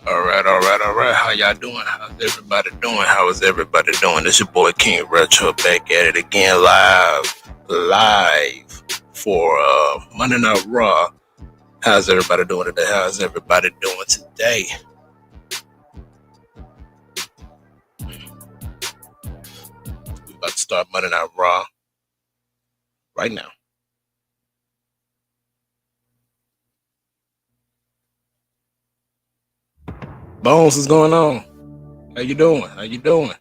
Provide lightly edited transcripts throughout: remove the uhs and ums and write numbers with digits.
All right. How y'all doing? How's everybody doing? How is everybody doing? It's your boy King Retro back at it again, live for Monday Night Raw. How's everybody doing today? How's everybody doing today? We're about to start Monday Night Raw right now. Bones, what's going on? How you doing? How you doing?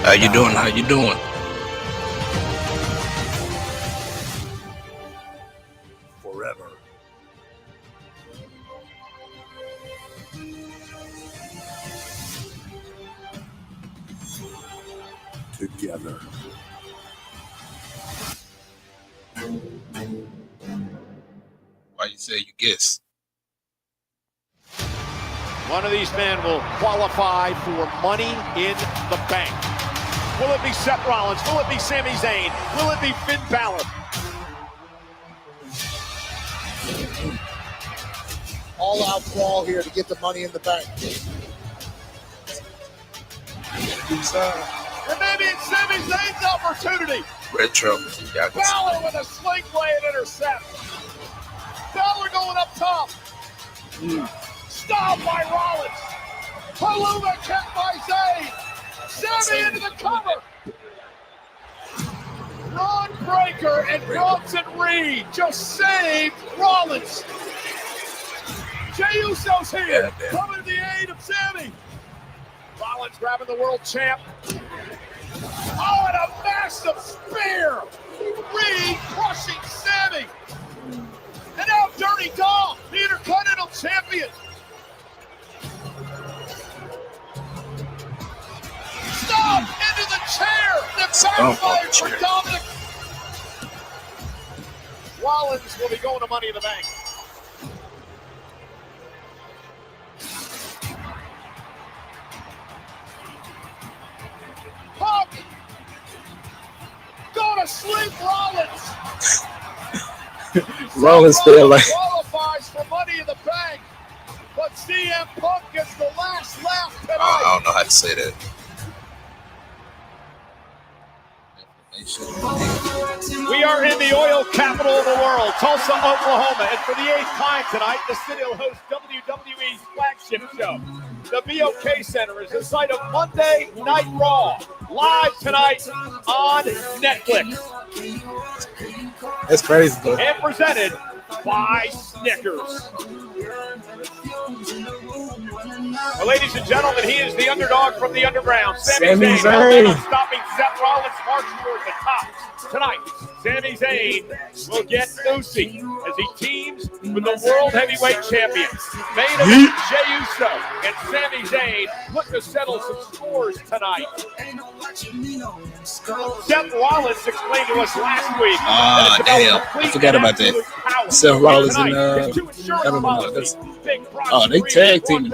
How you doing? How you doing? Forever. Together. Why you say you guess? One of these men will qualify for Money in the Bank. Will it be Seth Rollins? Will it be Sami Zayn? Will it be Finn Balor? All out brawl here to get the Money in the Bank. And maybe it's Sami Zayn's opportunity. Retro. Balor with a sling blade intercept. Balor going up top. Stopped by Rollins. Paluma kept by Zayn. Sami into the cover. Ron Breaker and Bronson Reed just saved Rollins. Jey Uso's here, coming to the aid of Sami. Rollins grabbing the world champ. Oh, and a massive spear. Reed crushing Sami. And now Dirty Dom, the Intercontinental Champion. Stop into the chair. The backfire for Dominic. Rollins will be going to Money in the Bank. Punk. Go to sleep, Rollins. Rollins feel like qualifies for Money in the Bank, but CM Punk gets the last laugh tonight. I don't know how to say that. We are in the oil capital of the world, Tulsa, Oklahoma, and for the 8th time tonight, the city will host WWE's flagship show. The BOK Center is the site of Monday Night Raw, live tonight on Netflix. That's crazy, though. And presented by Snickers. Well, ladies and gentlemen, he is the underdog from the underground. Sami Zayn stopping Seth Rollins' march toward the top. Tonight, Sami Zayn will get Uzi as he teams with the World Heavyweight Champion. Main event, Jey Uso and Sami Zayn look to settle some scores tonight. Seth Rollins explained to us last week. Damn. I forgot about that. Seth Rollins and they tag teaming.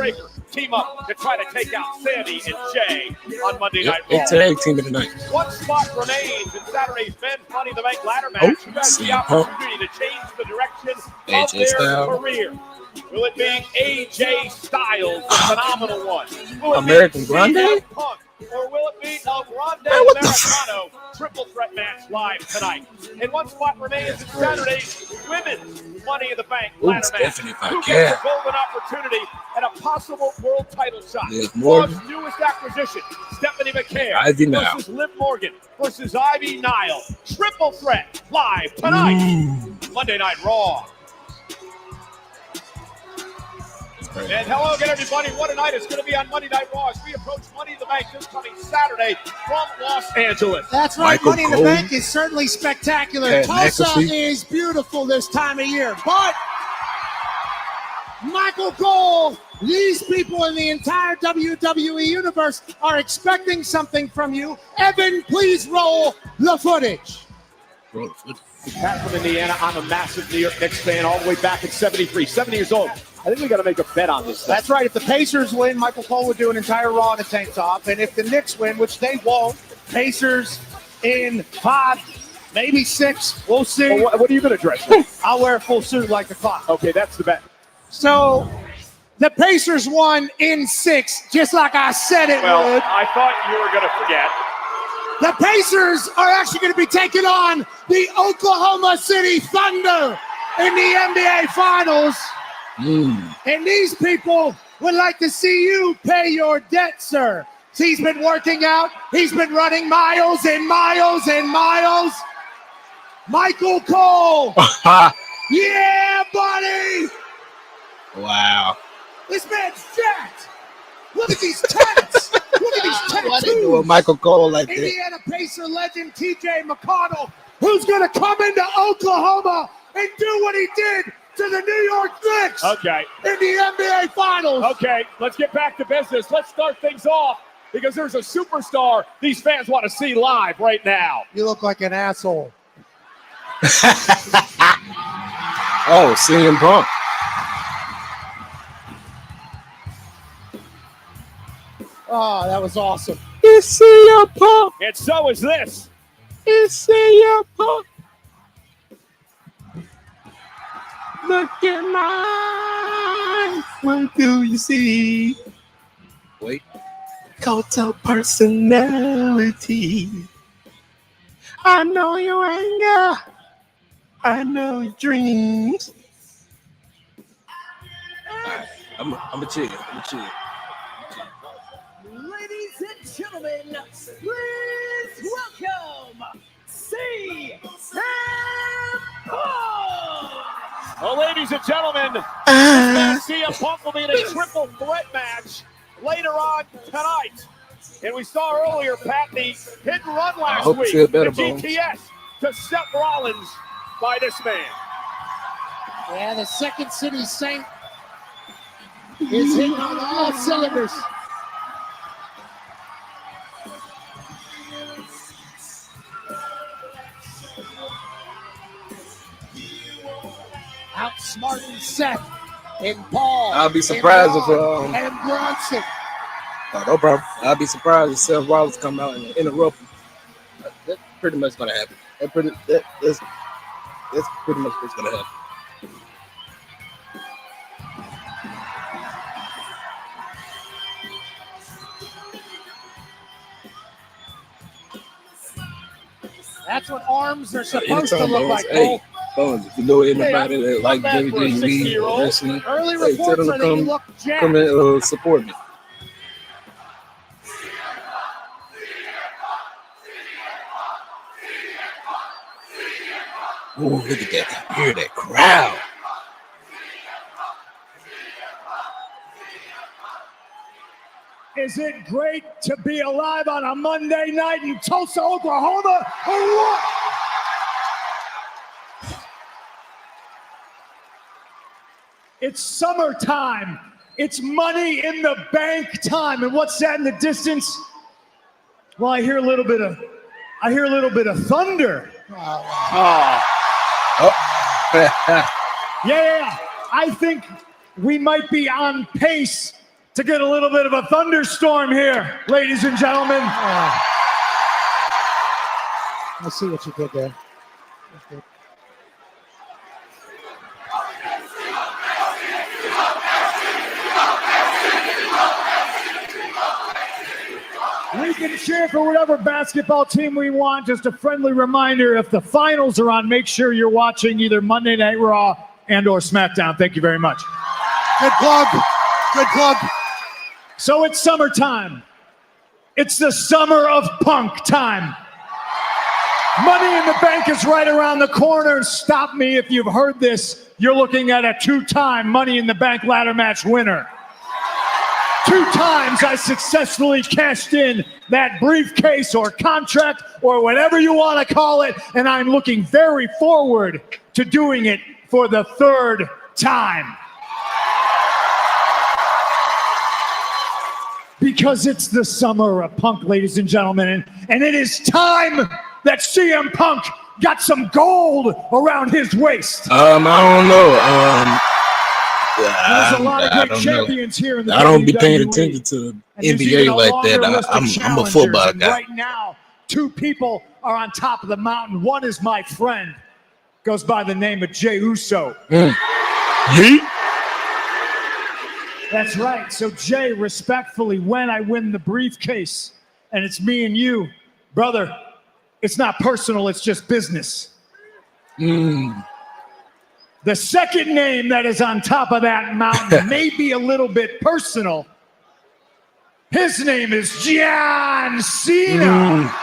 Team up to try to take out Sami and Jey on Monday Night Raw. They tag teaming tonight. One spot remains in Saturday's men's Money in the Bank ladder match. You guys have the opportunity to change the direction of their career. Will it be AJ Styles, the phenomenal one? American Grande? Punk? Or will it be a Grande Americano triple threat match live tonight? And one spot remains in Saturday's women's Money in the Bank ladder match. Who gets a golden opportunity at a possible world title shot? Raw's newest acquisition, Stephanie McCare versus Liv Morgan versus Ivy Nile. Triple threat live tonight. Monday Night Raw. And hello again, everybody. What a night it's going to be on Monday Night Raw as we approach Money in the Bank this coming Saturday from Los Angeles. That's right. Michael Money in the Cole. Bank is certainly spectacular. Pat Tulsa McAfee. is beautiful this time of year. But Michael Cole, these people in the entire WWE universe are expecting something from you. Evan, please roll the footage. Pat from Indiana. I'm a massive New York Knicks fan all the way back at 73, 70 years old. I think we got to make a bet on this. That's right. If the Pacers win, Michael Cole would do an entire Raw in a tank top. And if the Knicks win, which they won't, Pacers in 5, maybe 6. We'll see. Well, what are you going to dress? I'll wear a full suit like the clock. Okay, that's the bet. So the Pacers won in 6, just like I said it Well, would. I thought you were going to forget. The Pacers are actually going to be taking on the Oklahoma City Thunder in the NBA Finals. And these people would like to see you pay your debt, sir. He's been working out. He's been running miles and miles and miles. Michael Cole. Yeah, buddy. Wow. This man's jacked. Look at these tats. Look at these Why they doing tattoos. Michael Cole like that? Indiana Pacer legend TJ McConnell, who's going to come into Oklahoma and do what he did to the New York Knicks Okay. in the NBA Finals. Okay, let's get back to business. Let's start things off because there's a superstar these fans want to see live right now. You look like an asshole. Oh, CM Punk. Oh, that was awesome. It's CM Punk. And so is this. It's CM Punk. Look at mine. What do you see? Wait. Cult of personality. I know your anger. I know your dreams. Alright, I'm a chill. Ladies and gentlemen, please welcome CM Punk! Well, ladies and gentlemen, this man CM Punk will be in a triple threat match later on tonight. And we saw earlier, Pat, the hit and run last hope you week, feel better, the GTS to Seth Rollins by this man. Yeah, the Second City Saint is hitting on all cylinders. Outsmarting Seth and Paul. I'll be surprised and if, Braun and Bronson. Oh, no problem. I'll be surprised if Seth Rollins come out and interrupt him. That's pretty much gonna happen. That's pretty much what's gonna happen. That's what arms are supposed to Anytime look Bones, like. hey, Bones, if you know anybody that like back for a WWE 60-year-old. wrestling, Early hey, tell reports them are to that you come, look jacked. come and support me. Oh, look at that. Hear that crowd. Is it great to be alive on a Monday night in Tulsa, Oklahoma, or what? It's summertime. It's money in the bank time. And what's that in the distance? Well, I hear a little bit of thunder. Yeah. I think we might be on pace to get a little bit of a thunderstorm here, ladies and gentlemen. I see what you did there. We can cheer for whatever basketball team we want. Just a friendly reminder, if the finals are on, make sure you're watching either Monday Night Raw and or SmackDown. Thank you very much. Good plug. Good plug. So it's summertime. It's the summer of punk time. Money in the Bank is right around the corner. Stop me if you've heard this you're looking at a 2-time Money in the Bank ladder match winner. 2 times I successfully cashed in that briefcase or contract or whatever you want to call it, and I'm looking very forward to doing it for the 3rd time. Because it's the summer of Punk, ladies and gentlemen, and it is time that CM Punk got some gold around his waist. I don't know. There's a lot of great champions here in the I don't be WWE, paying attention to and NBA like that. I'm a football guy. Right now, 2 people are on top of the mountain. One is my friend, goes by the name of Jey Uso. Yeet. That's right. So Jay, respectfully, when I win the briefcase and it's me and you, brother, it's not personal, it's just business. The second name that is on top of that mountain may be a little bit personal. His name is John Cena.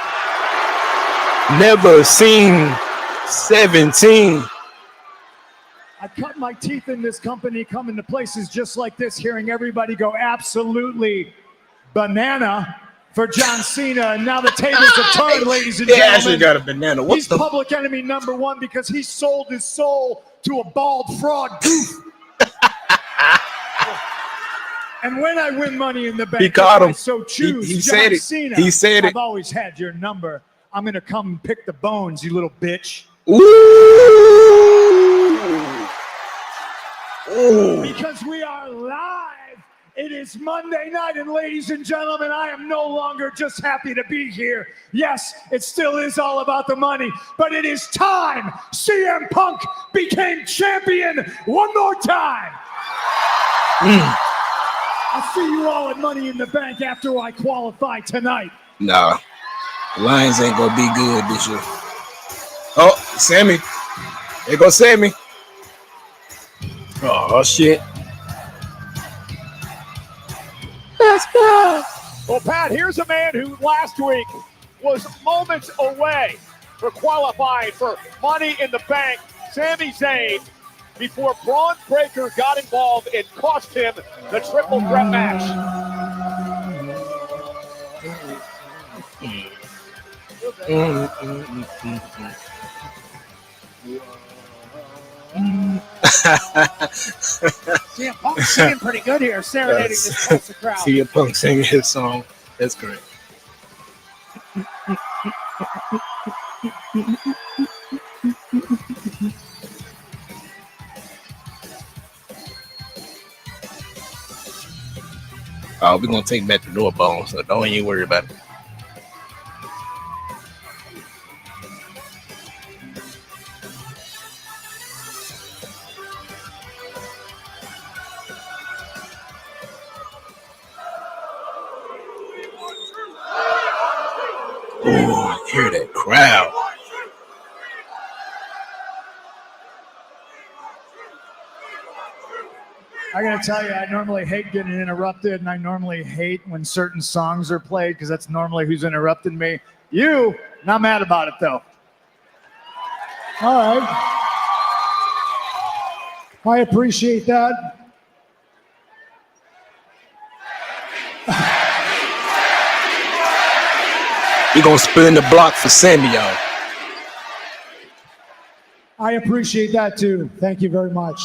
Never seen 17. I cut my teeth in this company, coming to places just like this, hearing everybody go absolutely banana for John Cena. And now the tables have turned, ladies and gentlemen. He actually got a banana. He's public enemy number 1 because he sold his soul to a bald fraud goof. And when I win Money in the Bank, he caught him. I so choose, he John said it. Cena, he said it. I've always had your number. I'm going to come and pick the bones, you little bitch. Ooh. Because we are live. It is Monday night, and ladies and gentlemen, I am no longer just happy to be here. Yes, it still is all about the money, but it is time CM Punk became champion one more time. I'll see you all at Money in the Bank after I qualify tonight. Nah, Lions ain't gonna be good this year. Oh, Sammy. There goes Sammy. Oh, shit. Let's go. Well, Pat, here's a man who last week was moments away for qualifying for Money in the Bank, Sami Zayn, before Braun Breaker got involved and cost him the triple threat match. CM Punk singing pretty good here, serenading this Tulsa crowd. CM Punk singing his song. That's great. Oh, we're gonna take back the door bone, so don't even worry about it. Oh, hear that crowd. I gotta tell you, I normally hate getting interrupted, and I normally hate when certain songs are played because that's normally who's interrupting me. You, not mad about it though. All right. I appreciate that. We're gonna spin the block for Sammy, y'all. I appreciate that too. Thank you very much.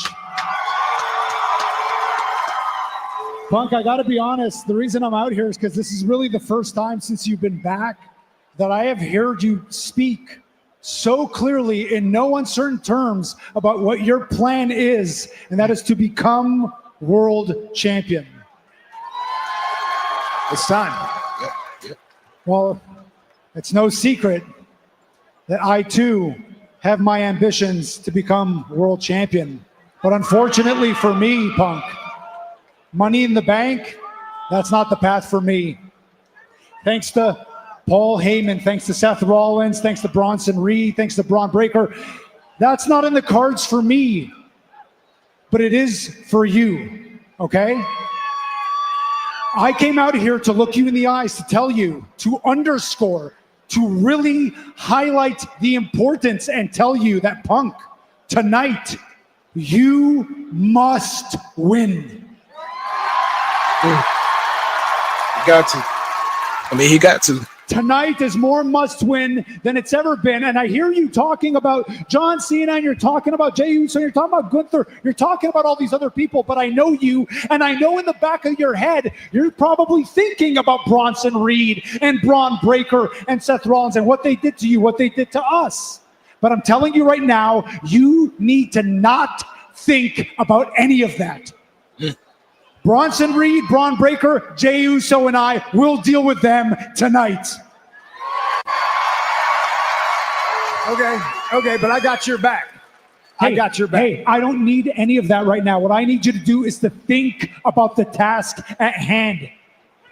Punk, I gotta be honest, the reason I'm out here is because this is really the first time since you've been back that I have heard you speak so clearly in no uncertain terms about what your plan is, and that is to become world champion. It's time. Yep. Well, it's no secret that I too have my ambitions to become world champion. But unfortunately for me, Punk, Money in the Bank, that's not the path for me. Thanks to Paul Heyman, thanks to Seth Rollins, thanks to Bronson Reed, thanks to Braun Breaker, that's not in the cards for me. But it is for you, okay? I came out here to look you in the eyes, to tell you, to underscore, to really highlight the importance and tell you that, Punk, tonight You must win. He got to. He got to. Tonight is more must win than it's ever been. And I hear you talking about John Cena, and you're talking about Jey Uso, you're talking about Gunther, you're talking about all these other people, but I know you, and I know in the back of your head, you're probably thinking about Bronson Reed and Braun Breaker and Seth Rollins and what they did to you, what they did to us. But I'm telling you right now, you need to not think about any of that. Bronson Reed, Braun Breaker, Jey Uso, and I will deal with them tonight. Okay, but I got your back. I got your back. Hey, I don't need any of that right now. What I need you to do is to think about the task at hand.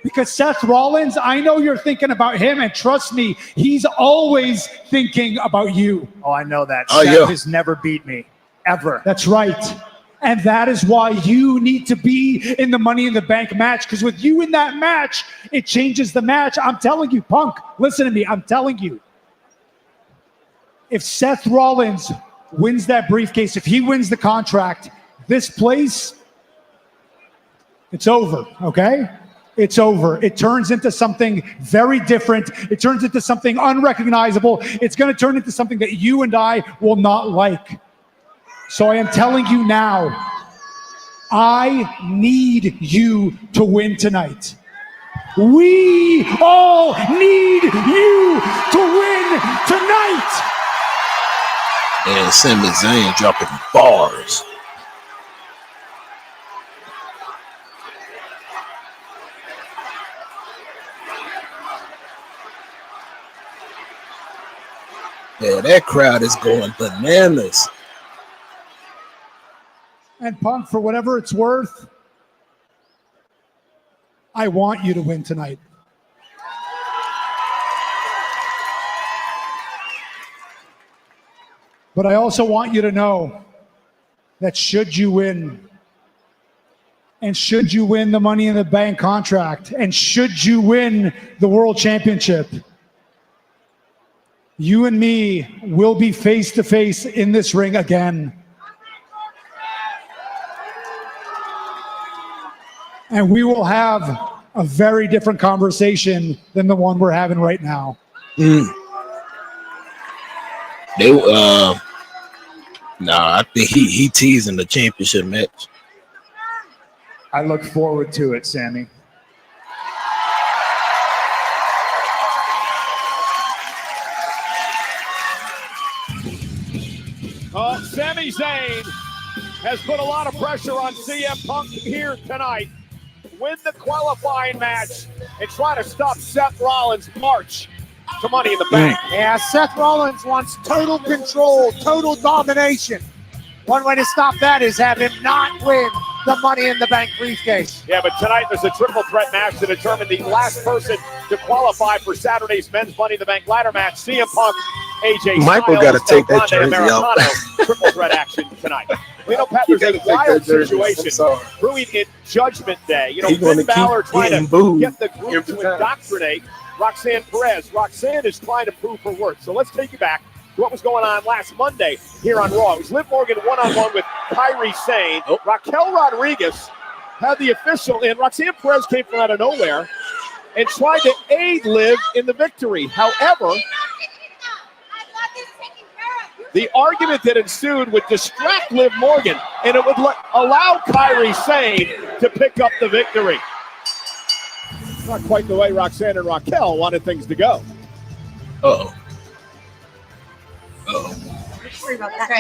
Because Seth Rollins, I know you're thinking about him, and trust me, he's always thinking about you. Oh, I know that. Seth has never beat me, ever. That's right. And that is why you need to be in the Money in the Bank match, because with you in that match, it changes the match. I'm telling you, Punk, listen to me. I'm telling you. If Seth Rollins wins that briefcase, if he wins the contract, this place, it's over, okay? It's over. It turns into something very different. It turns into something unrecognizable. It's going to turn into something that you and I will not like. So I am telling you now, I need you to win tonight. We all need you to win tonight. And Sami Zayn dropping bars. Yeah, that crowd is going bananas. And Punk, for whatever it's worth, I want you to win tonight. But I also want you to know that should you win, and should you win the Money in the Bank contract, and should you win the World Championship, you and me will be face to face in this ring again. And we will have a very different conversation than the one we're having right now. I think he teasing the championship match. I look forward to it, Sammy. Sami Zayn has put a lot of pressure on CM Punk here tonight. Win the qualifying match and try to stop Seth Rollins' march to Money in the Bank. Yeah, Seth Rollins wants total control, total domination. One way to stop that is have him not win the Money in the Bank briefcase. Yeah, but tonight there's a triple threat match to determine the last person to qualify for Saturday's Men's Money in the Bank ladder match. CM Punk, AJ Michael got to take that jersey out. Triple threat action tonight. You know, Pat, there's a wild situation brewing in Judgment Day. You know, Finn Balor trying to get the group to indoctrinate Roxanne Perez. Roxanne is trying to prove her worth. So let's take you back to what was going on last Monday here on Raw. It was Liv Morgan one-on-one with Kairi Sane. Raquel Rodriguez had the official in. Roxanne Perez came from out of nowhere and tried to aid Liv in the victory. However, the argument that ensued would distract Liv Morgan, and it would allow Kairi Sane to pick up the victory. Not quite the way Roxanne and Raquel wanted things to go. Uh-oh. Sorry about that.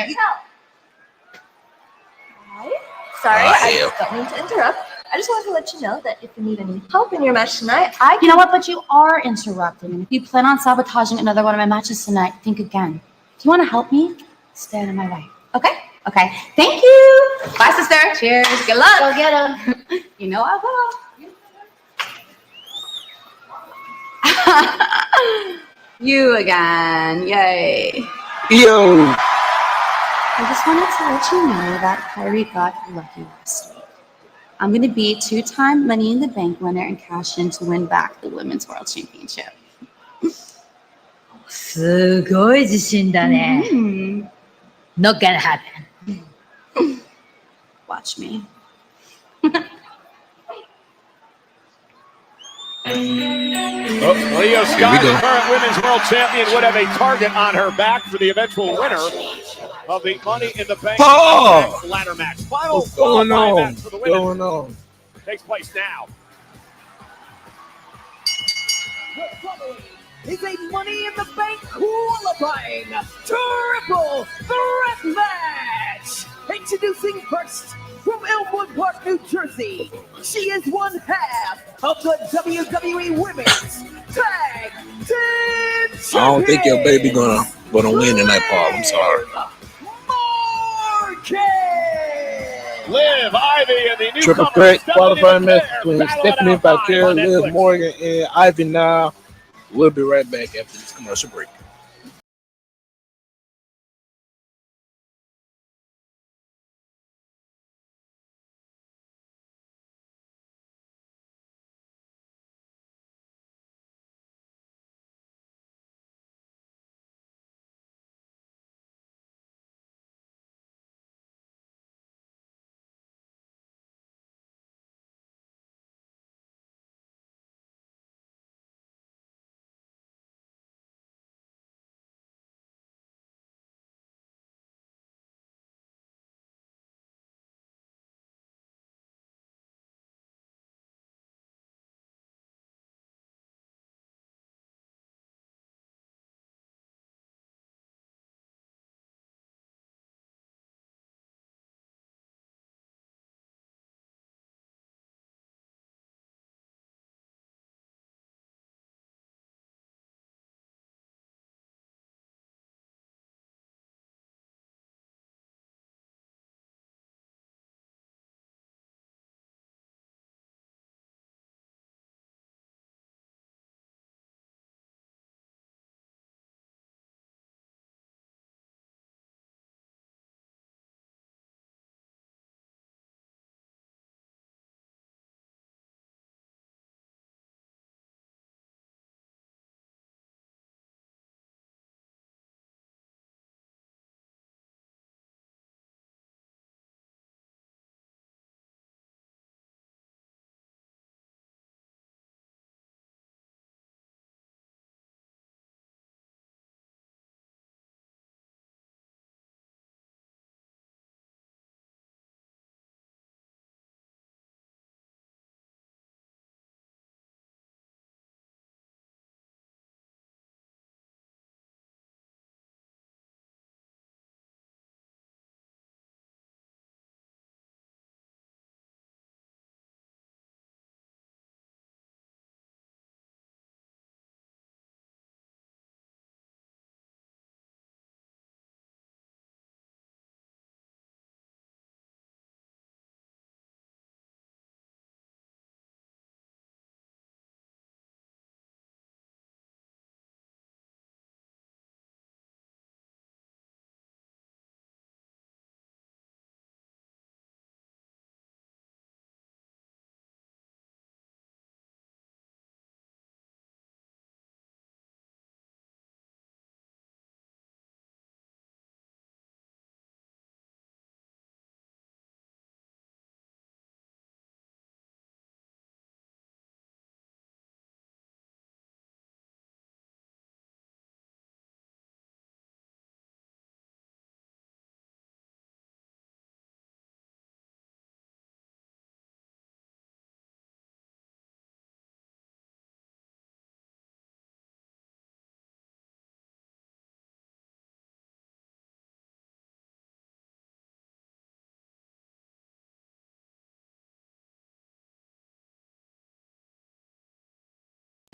Right. Sorry, I don't mean to interrupt. I just wanted to let you know that if you need any help in your match tonight, You know what? But you are interrupting. And if you plan on sabotaging another one of my matches tonight, think again. If you want to help me, stand in my way. Okay. Thank you. Bye, sister. Cheers. Good luck. Go get him. You know I will. You again. Yay. Yo. I just wanted to let you know that Kairi got lucky last week. I'm going to be 2-time Money in the Bank winner and cash in to win back the Women's World Championship. すごい自信だね。Not gonna happen. Watch me. Leo Scott, the current women's world champion, would have a target on her back for the eventual winner of the Money in the Bank ladder match. Final What's going qualifying on? match for the What's women going on? takes place now. The following is a Money in the Bank qualifying triple threat match. Introducing first from Elmwood Park, New Jersey, she is one half of the WWE Women's Tag Team Champions. I don't think your baby gonna win tonight, Paul. I'm sorry. Marquez. Liv, Ivy, and the new Triple threat qualifying match between Stephanie Valkyrie, Liv Morgan, and Ivy now. We'll be right back after this commercial break.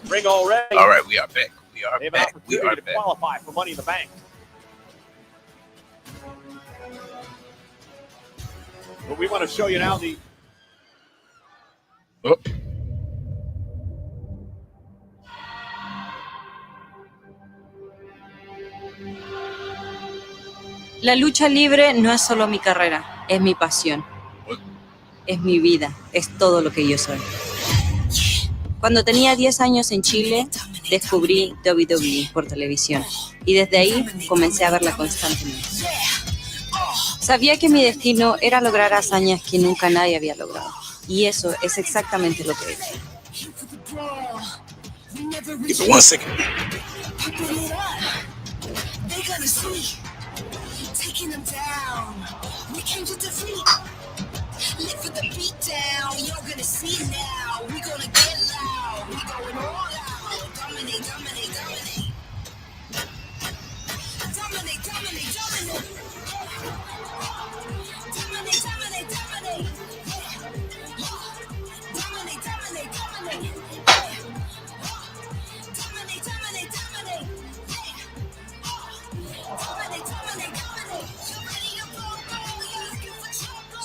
Ring already. All right, we are back. We are They have an back. We are opportunity to back. qualify for Money in the Bank. But we want to show you now the Oh. La lucha libre no es solo mi carrera, es mi pasión. Es mi vida, es todo lo que yo soy. Cuando tenía 10 años en Chile, descubrí WWE por televisión y desde ahí comencé a verla constantemente. Sabía que mi destino era lograr hazañas que nunca nadie había logrado. Y eso es exactamente lo que he hecho. Give it 1 second.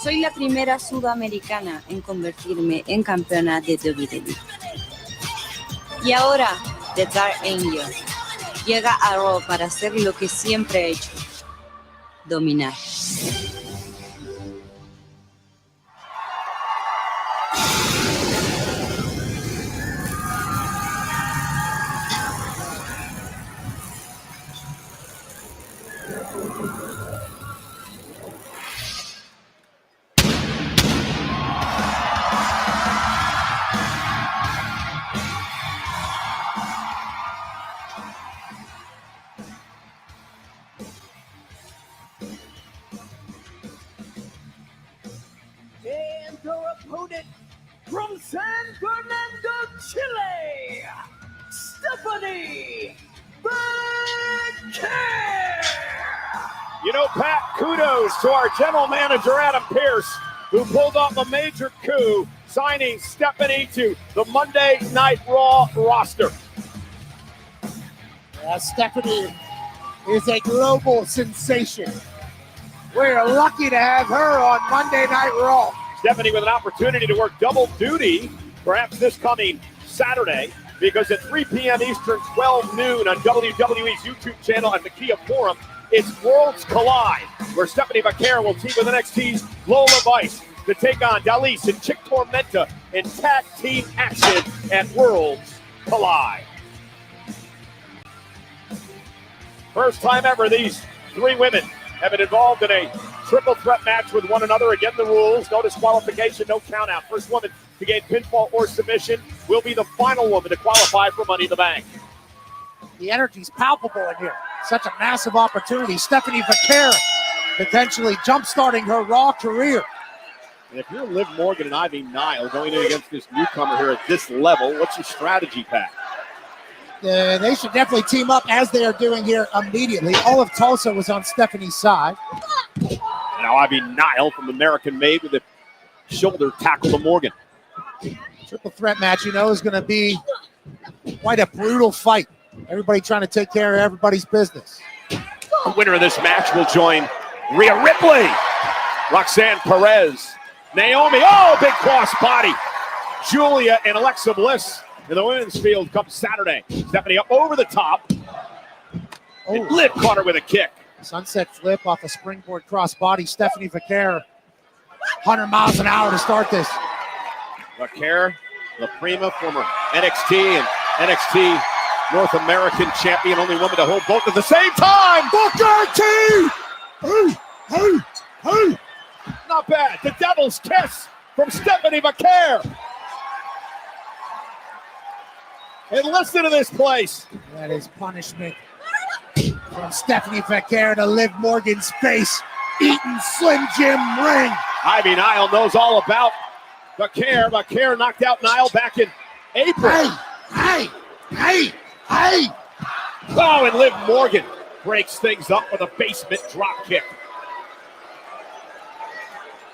Soy la primera sudamericana en convertirme en campeona de WWE. Y ahora, The Dark Angel llega a Raw para hacer lo que siempre he hecho: dominar. And her opponent from San Fernando, Chile, Stephanie Becker. You know, Pat, kudos to our general manager, Adam Pearce, who pulled off a major coup, signing Stephanie to the Monday Night Raw roster. Stephanie is a global sensation. We're lucky to have her on Monday Night Raw. Stephanie with an opportunity to work double duty, perhaps this coming Saturday, because at 3 p.m. Eastern, 12 noon on WWE's YouTube channel and the Kia Forum, it's Worlds Collide, where Stephanie Becker will team with NXT's Lola Vice to take on Dalise and Chick Tormenta in tag team action at Worlds Collide. First time ever these three women have been involved in a triple threat match with one another. Again, the rules: no disqualification, no count out. First woman to gain pinfall or submission will be the final woman to qualify for Money in the Bank. The energy's palpable in here. Such a massive opportunity. Stephanie Becker potentially jump-starting her Raw career. And if you're Liv Morgan and Ivy Nile going in against this newcomer here at this level, what's your strategy, Pat? They should definitely team up as they are doing here immediately. All of Tulsa was on Stephanie's side. Now Ivy Nile from American Made with a shoulder tackle to Morgan. Triple threat match, you know, is going to be quite a brutal fight. Everybody trying to take care of everybody's business. The winner of this match will join Rhea Ripley, Roxanne Perez, Naomi, big cross body, Julia and Alexa Bliss in the women's field come Saturday. Stephanie up over the top. And Liv caught her with a kick. Sunset flip off a springboard cross body. Stephanie Becker, 100 miles an hour to start this. Becker, La Prima, former NXT and NXT North American champion, only woman to hold both at the same time. Booker T! Hey! Not bad. The Devil's Kiss from Stephanie Becker. And listen to this place. That is punishment from Stephanie Becker to Liv Morgan's face. Eating Slim Jim ring. Ivy Nile knows all about Becker. Becker knocked out Nile back in April. Hey! Oh, and Liv Morgan breaks things up with a basement drop kick.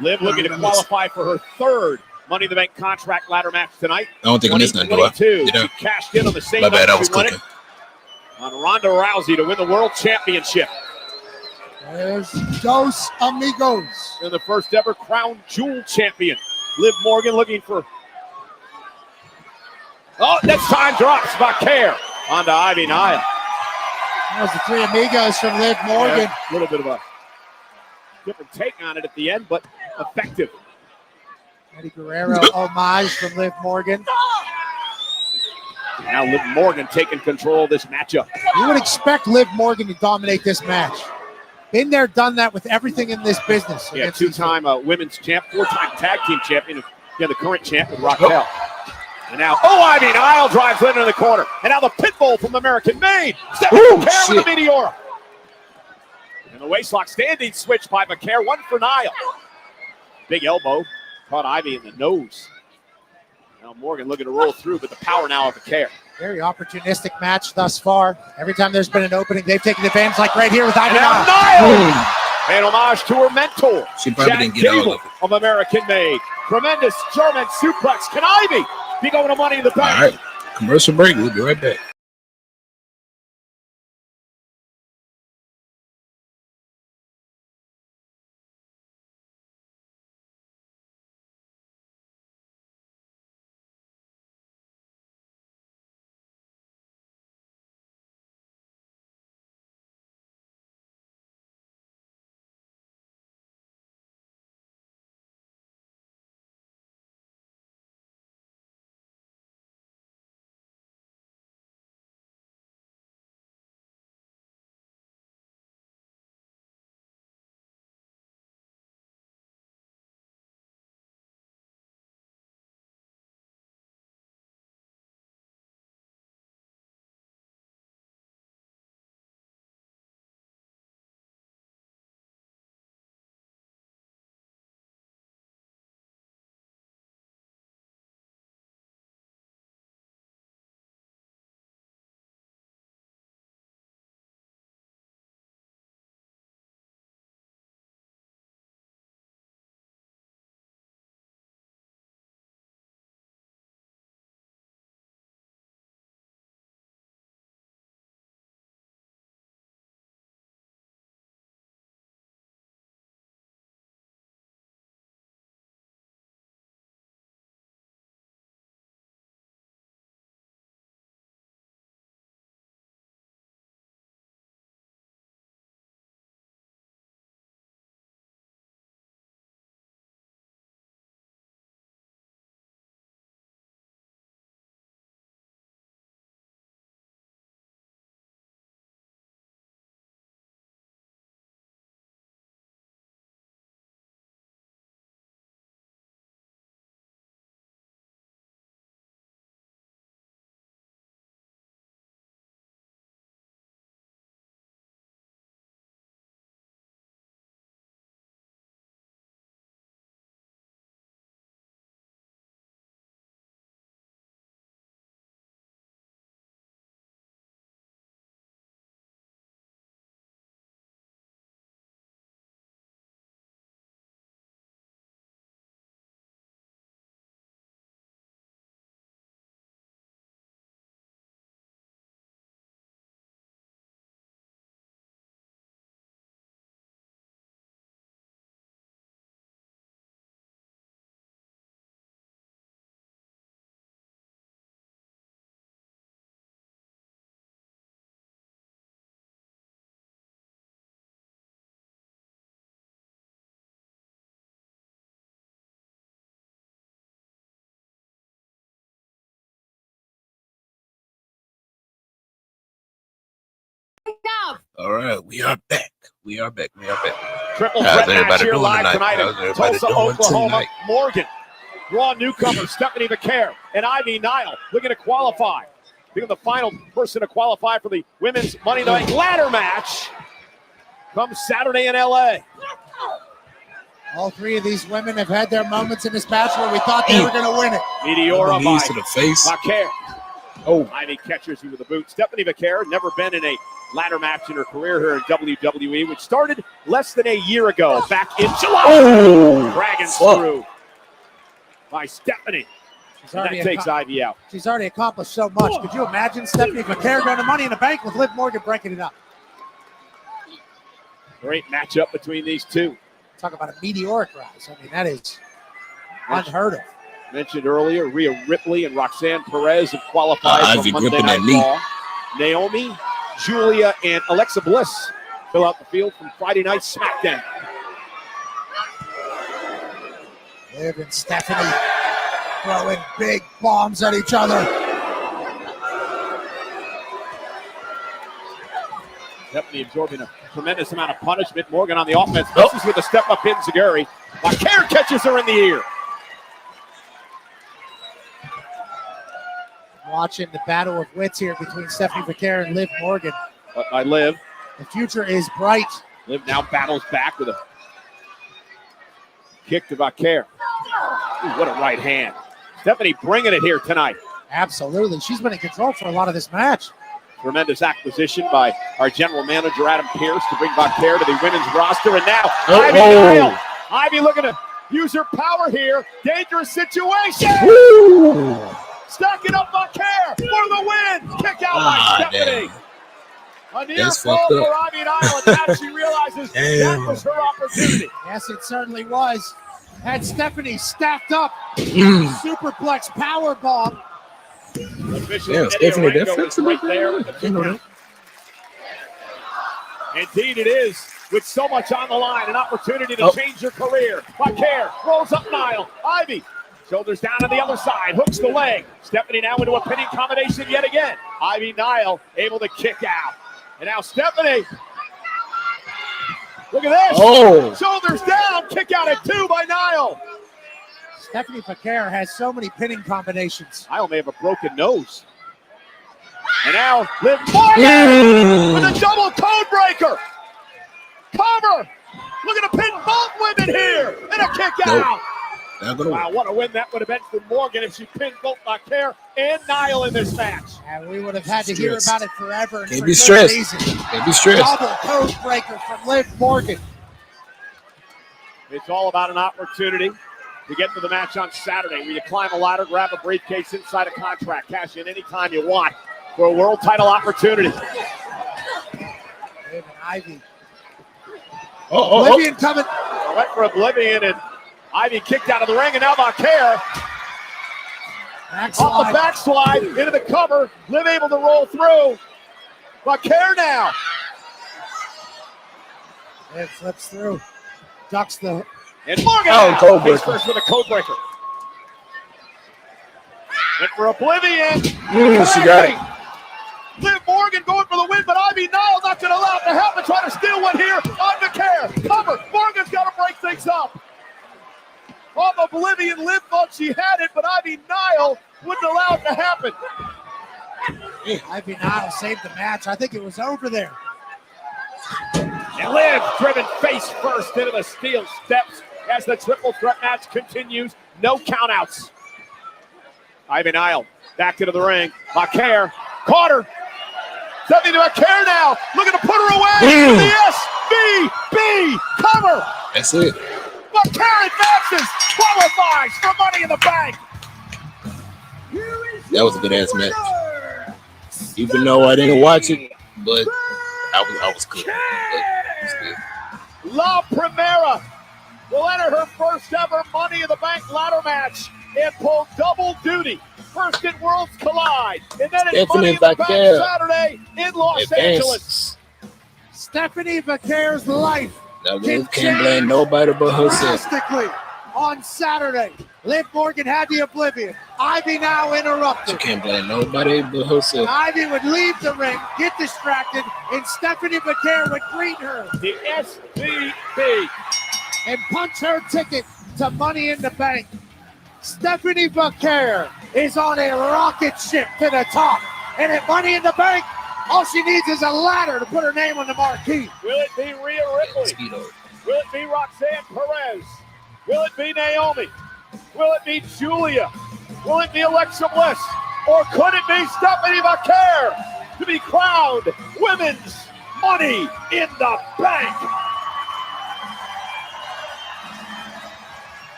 Liv looking to qualify for her third Money in the Bank contract ladder match tonight. I don't think I missed nothing, do I? She cashed in on the same My bad, night I was she won it cooking. on Ronda Rousey to win the World Championship. There's Dos Amigos. And the first ever Crown Jewel champion. Liv Morgan looking for... Oh, next time drops Becker onto Ivy Nile. That was the three amigos from Liv Morgan. Yeah, a little bit of a different take on it at the end, but effective. Eddie Guerrero homage from Liv Morgan. Now Liv Morgan taking control of this matchup. You would expect Liv Morgan to dominate this match. Been there, done that with everything in this business. Yeah, two-time women's champ, four-time tag team champion. Yeah, the current champ with Raquel. And now, Ivy Nile drives Lynn in the corner. And now the pit bull from American Made. Stephanie McCare with the Meteora. And the waistlock standing switch by McCare. One for Nile. Big elbow. Caught Ivy in the nose. Now Morgan looking to roll through, but the power now of McCare. Very opportunistic match thus far. Every time there's been an opening, they've taken advantage, like right here with Ivy Nile. Nile. An homage to her mentor. She probably didn't get all of American Made. Tremendous German suplex. Can Ivy be going to Money in the Bank? All right. Commercial break. We'll be right back. All right, we are back. Triple threat match here live tonight How's in everybody Tulsa, doing Oklahoma. tonight? Morgan, raw newcomer Stephanie McCare, and Ivy Nile looking to qualify. Being the final person to qualify for the women's Money in the Bank ladder match comes Saturday in LA. All three of these women have had their moments in this match where we thought they were going to win it. Meteora Knees to the face. McCare. Oh, Ivy catches you with a boot. Stephanie McCare, never been in a ladder match in her career here in WWE, which started less than a year ago, back in July. Oh. Dragon screw by Stephanie. And that takes Ivy out. She's already accomplished so much. Could you imagine Stephanie McCare going to Money in the Bank with Liv Morgan breaking it up? Great matchup between these two. Talk about a meteoric rise. I mean, that is unheard of. Mentioned earlier, Rhea Ripley and Roxanne Perez have qualified for Monday Night Raw. Naomi, Julia, and Alexa Bliss fill out the field from Friday Night SmackDown. Liv and Stephanie throwing big bombs at each other. Stephanie absorbing a tremendous amount of punishment. Morgan on the offense. Misses with a step-up in Zaguri. Vaquer catches her in the ear. Watching the battle of wits here between Stephanie Vaquer and Liv Morgan. By Liv. The future is bright. Liv now battles back with a kick to Vaquer. Ooh, what a right hand. Stephanie bringing it here tonight. Absolutely. She's been in control for a lot of this match. Tremendous acquisition by our general manager, Adam Pierce, to bring Vaquer to the women's roster. And now, Ivy Nile. Ivy looking to use her power here. Dangerous situation. Woo! Stacking up Vaquer for the win. Kick out by Stephanie. Damn. A near That's fall fucked up. for Ivy Nile, and now she realizes that was her opportunity. Yes, it certainly was. Had Stephanie stacked up. Superplex power bomb. Yeah, Stephanie, that fits right there with the 2 count. Indeed it is. With so much on the line, an opportunity to change your career. Vaquer rolls up Nile. Ivy, shoulders down on the other side, hooks the leg. Stephanie now into a pinning combination yet again. Ivy Nile able to kick out. And now Stephanie. Look at this. Oh. Shoulders down, kick out at 2 by Nile. Stephanie Vaquer has so many pinning combinations. Nile may have a broken nose. And now Liv Morgan with a double code breaker. Cover. Looking to pin both women here. And a kick out. Wow, what a win that would have been for Morgan if she pinned both Vaquer and Nile in this match. And we would have had to hear about it forever. Can't be stressed. Can't be stressed. Double code breaker from Liv Morgan. It's all about an opportunity to get to the match on Saturday, where you climb a ladder, grab a briefcase inside a contract, cash in anytime you want for a world title opportunity. David Ivy. Oblivion coming. Went for Oblivion, and Ivy kicked out of the ring, and now Vaquer off the backslide into the cover. Liv able to roll through. Vaquer now. It flips through. Ducks the. And Morgan code face breaker. first with a code breaker. Went for Oblivion. She got it. Liv Morgan going for the win, but Ivy Nile not going to allow it to happen. Trying to steal one here on Vaquer. Cover. Morgan's got to break things up. Off Oblivion, Liv thought she had it, but Ivy Nile wouldn't allow it to happen. Ivy Nile saved the match. I think it was over there. And Liv driven face first into the steel steps as the triple threat match continues. No countouts. Ivy Nile back into the ring. Vaquer caught her. Stephanie Vaquer now looking to put her away. The SBB cover. That's it. Vaquer advances, qualifies for Money in the Bank. That was a good ass match. Even though I didn't watch it, but I was good. La Primera will enter her first ever Money in the Bank ladder match and pull double duty. First in Worlds Collide, and then it's Money in the Bank Saturday in Los Angeles. Stephanie Vaquer's life Liv can't blame nobody but herself. drastically on Saturday. Liv Morgan had the Oblivion. Ivy now interrupted. She can't blame nobody but herself. Ivy would leave the ring, get distracted, and Stephanie Vaquer would greet her. The SBB. And punch her ticket to Money in the Bank. Stephanie Vaquer is on a rocket ship to the top. And at Money in the Bank, all she needs is a ladder to put her name on the marquee. Will it be Rhea Ripley? Will it be Roxanne Perez? Will it be Naomi? Will it be Julia? Will it be Alexa Bliss? Or could it be Stephanie Vaquer to be crowned Women's Money in the Bank?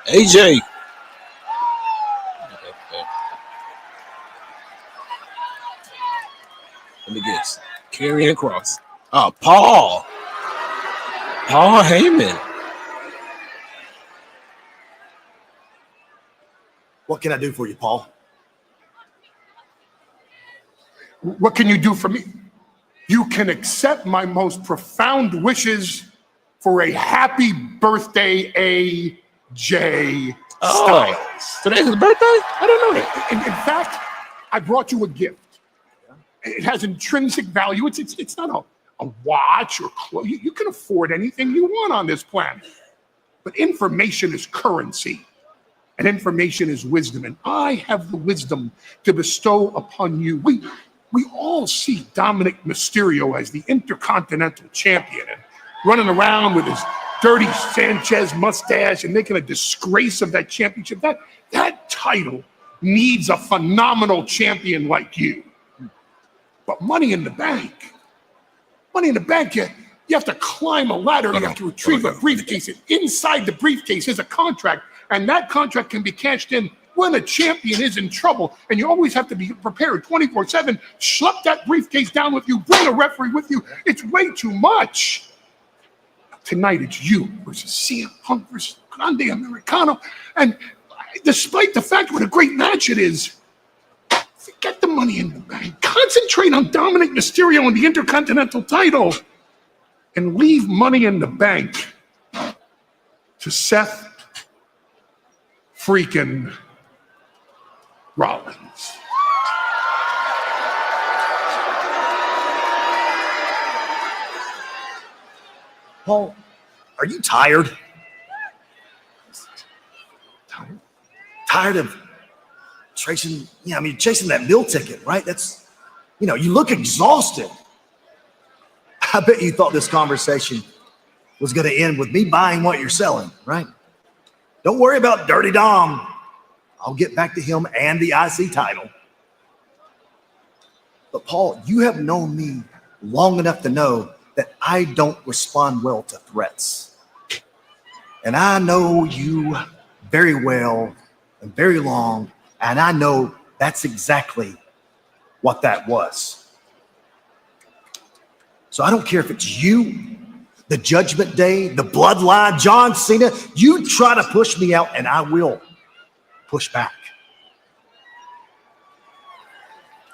AJ. Let me guess. Karrion Kross. Oh, Paul Heyman. What can I do for you, Paul? What can you do for me? You can accept my most profound wishes for a happy birthday, AJ Styles. Today's his birthday? I don't know that. In fact, I brought you a gift. It has intrinsic value. It's not a watch or clothes. You can afford anything you want on this planet. But information is currency, and information is wisdom. And I have the wisdom to bestow upon you. We all see Dominic Mysterio as the Intercontinental Champion and running around with his dirty Sanchez mustache and making a disgrace of that championship. That title needs a phenomenal champion like you. But Money in the Bank, you have to climb a ladder, you have to retrieve a briefcase. And inside the briefcase is a contract, and that contract can be cashed in when a champion is in trouble. And you always have to be prepared 24/7. Schlep that briefcase down with you, bring a referee with you. It's way too much. Tonight it's you versus CM Punk versus Grande Americano. And despite the fact what a great match it is, forget the Money in the Bank. Concentrate on Dominic Mysterio and the Intercontinental title. And leave Money in the Bank to Seth freaking Rollins. Paul, are you tired? Tired of chasing that meal ticket, right? That's, you look exhausted. I bet you thought this conversation was going to end with me buying what you're selling, right? Don't worry about Dirty Dom. I'll get back to him and the IC title. But Paul, you have known me long enough to know that I don't respond well to threats. And I know you very well and very long, and I know that's exactly what that was. So I don't care if it's you, the Judgment Day, the Bloodline, John Cena. You try to push me out, and I will push back.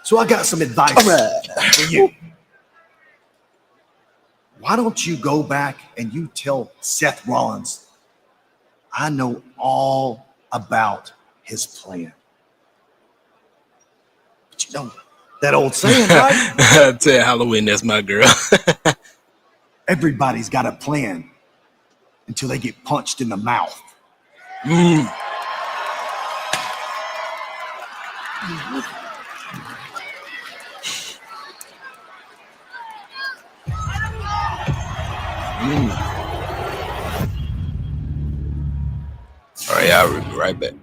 So I got some advice for you. Why don't you go back and you tell Seth Rollins, I know all about his plan. But you know that old saying, right? I tell you, Halloween, that's my girl. Everybody's got a plan until they get punched in the mouth. All right, I'll be right back.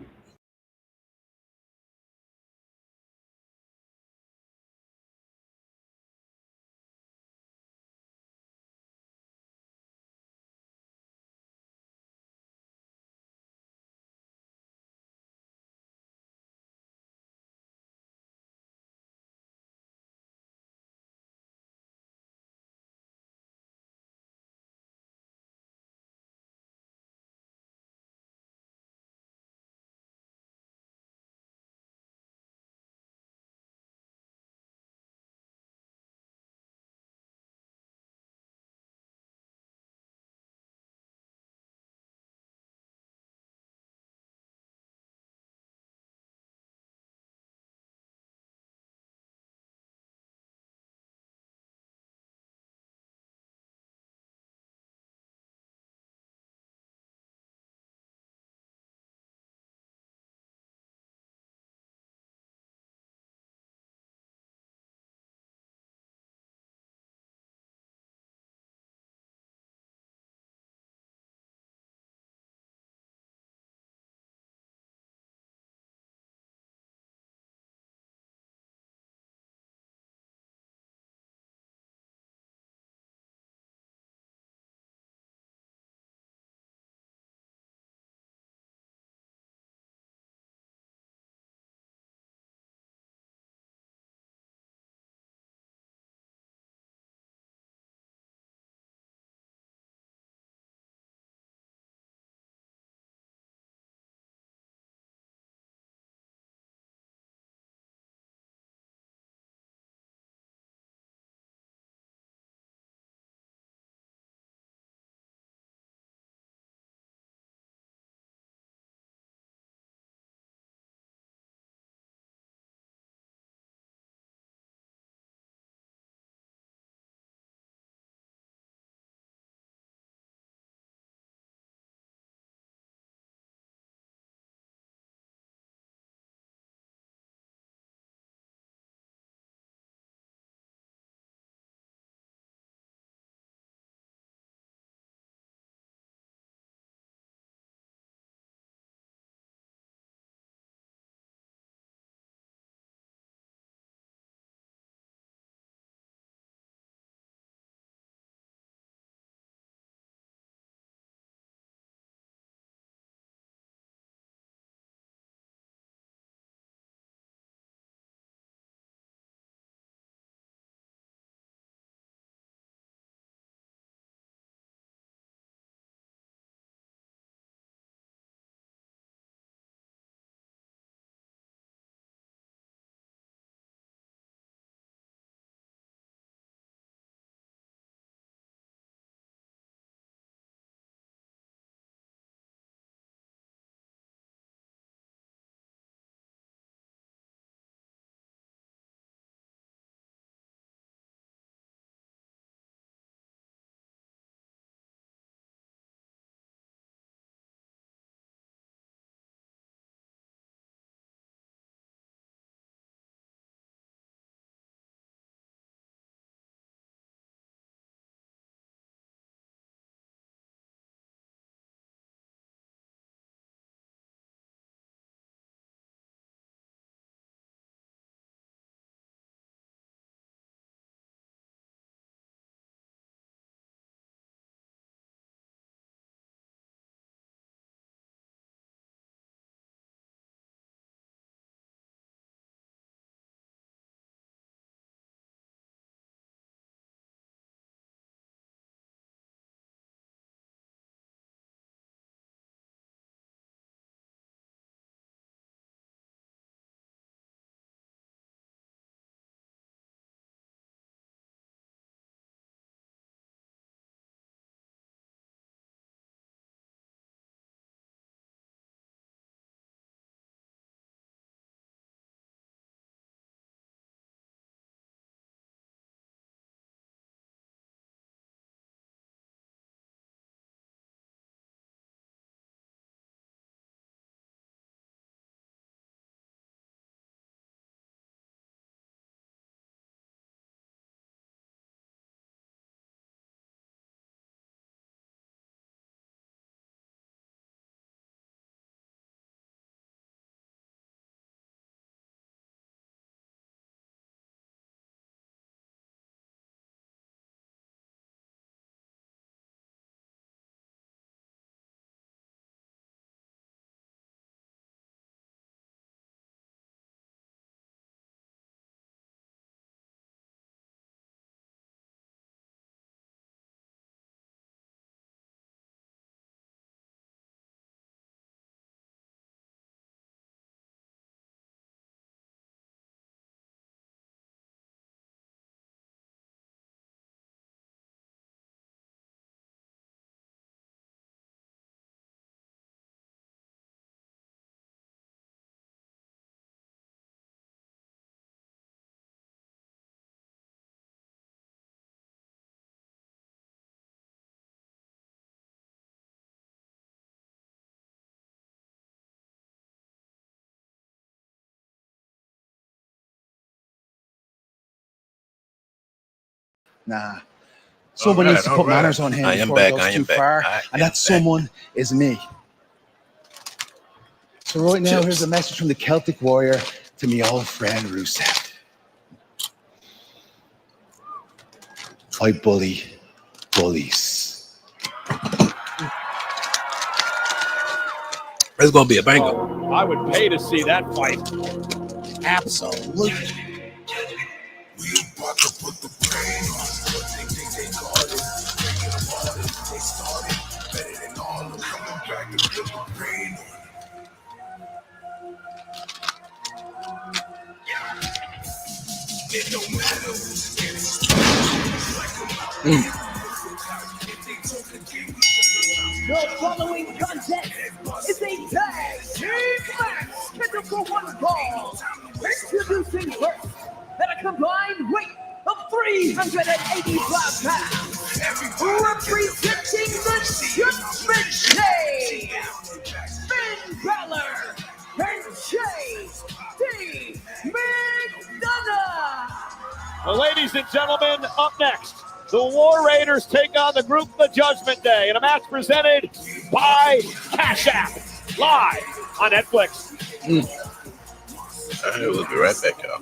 Nah. Someone needs to put manners on him before it goes too far, and that someone is me. So right now, here's a message from the Celtic Warrior to me old friend Rusev. I bully bullies. It's gonna be a banger. I would pay to see that fight. Absolutely. The following contest is a tag team match scheduled for one fall. Introducing first, at a combined weight of 385 pounds, representing the Judgment Day, Finn Balor and Chase D. McDonough. Well, ladies and gentlemen, up next, the War Raiders take on the group The Judgment Day in a match presented by Cash App, live on Netflix. All right, we'll be right back, y'all.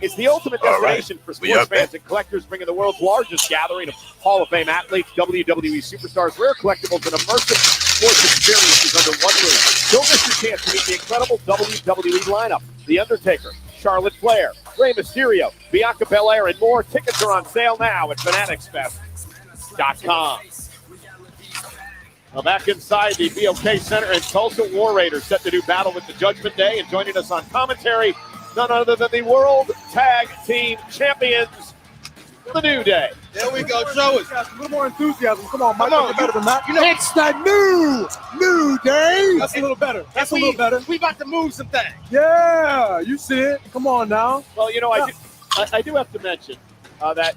It's the ultimate destination for sports fans and collectors, bringing the world's largest gathering of Hall of Fame athletes, WWE superstars, rare collectibles, and immersive sports experiences under one roof. Don't miss your chance to meet the incredible WWE lineup. The Undertaker, Charlotte Flair, Rey Mysterio, Bianca Belair, and more. Tickets are on sale now at fanaticsfest.com. Well, back inside the BOK Center in Tulsa, War Raiders set to do battle with the Judgment Day, and joining us on commentary, none other than the World Tag Team Champions, the New Day. There we go. Show us. A little more enthusiasm. Come on, Mike. Better than that. It's the New Day. That's a little better. That's a little better. We about to move some things. Yeah, you see it. Come on now. Well, I do have to mention that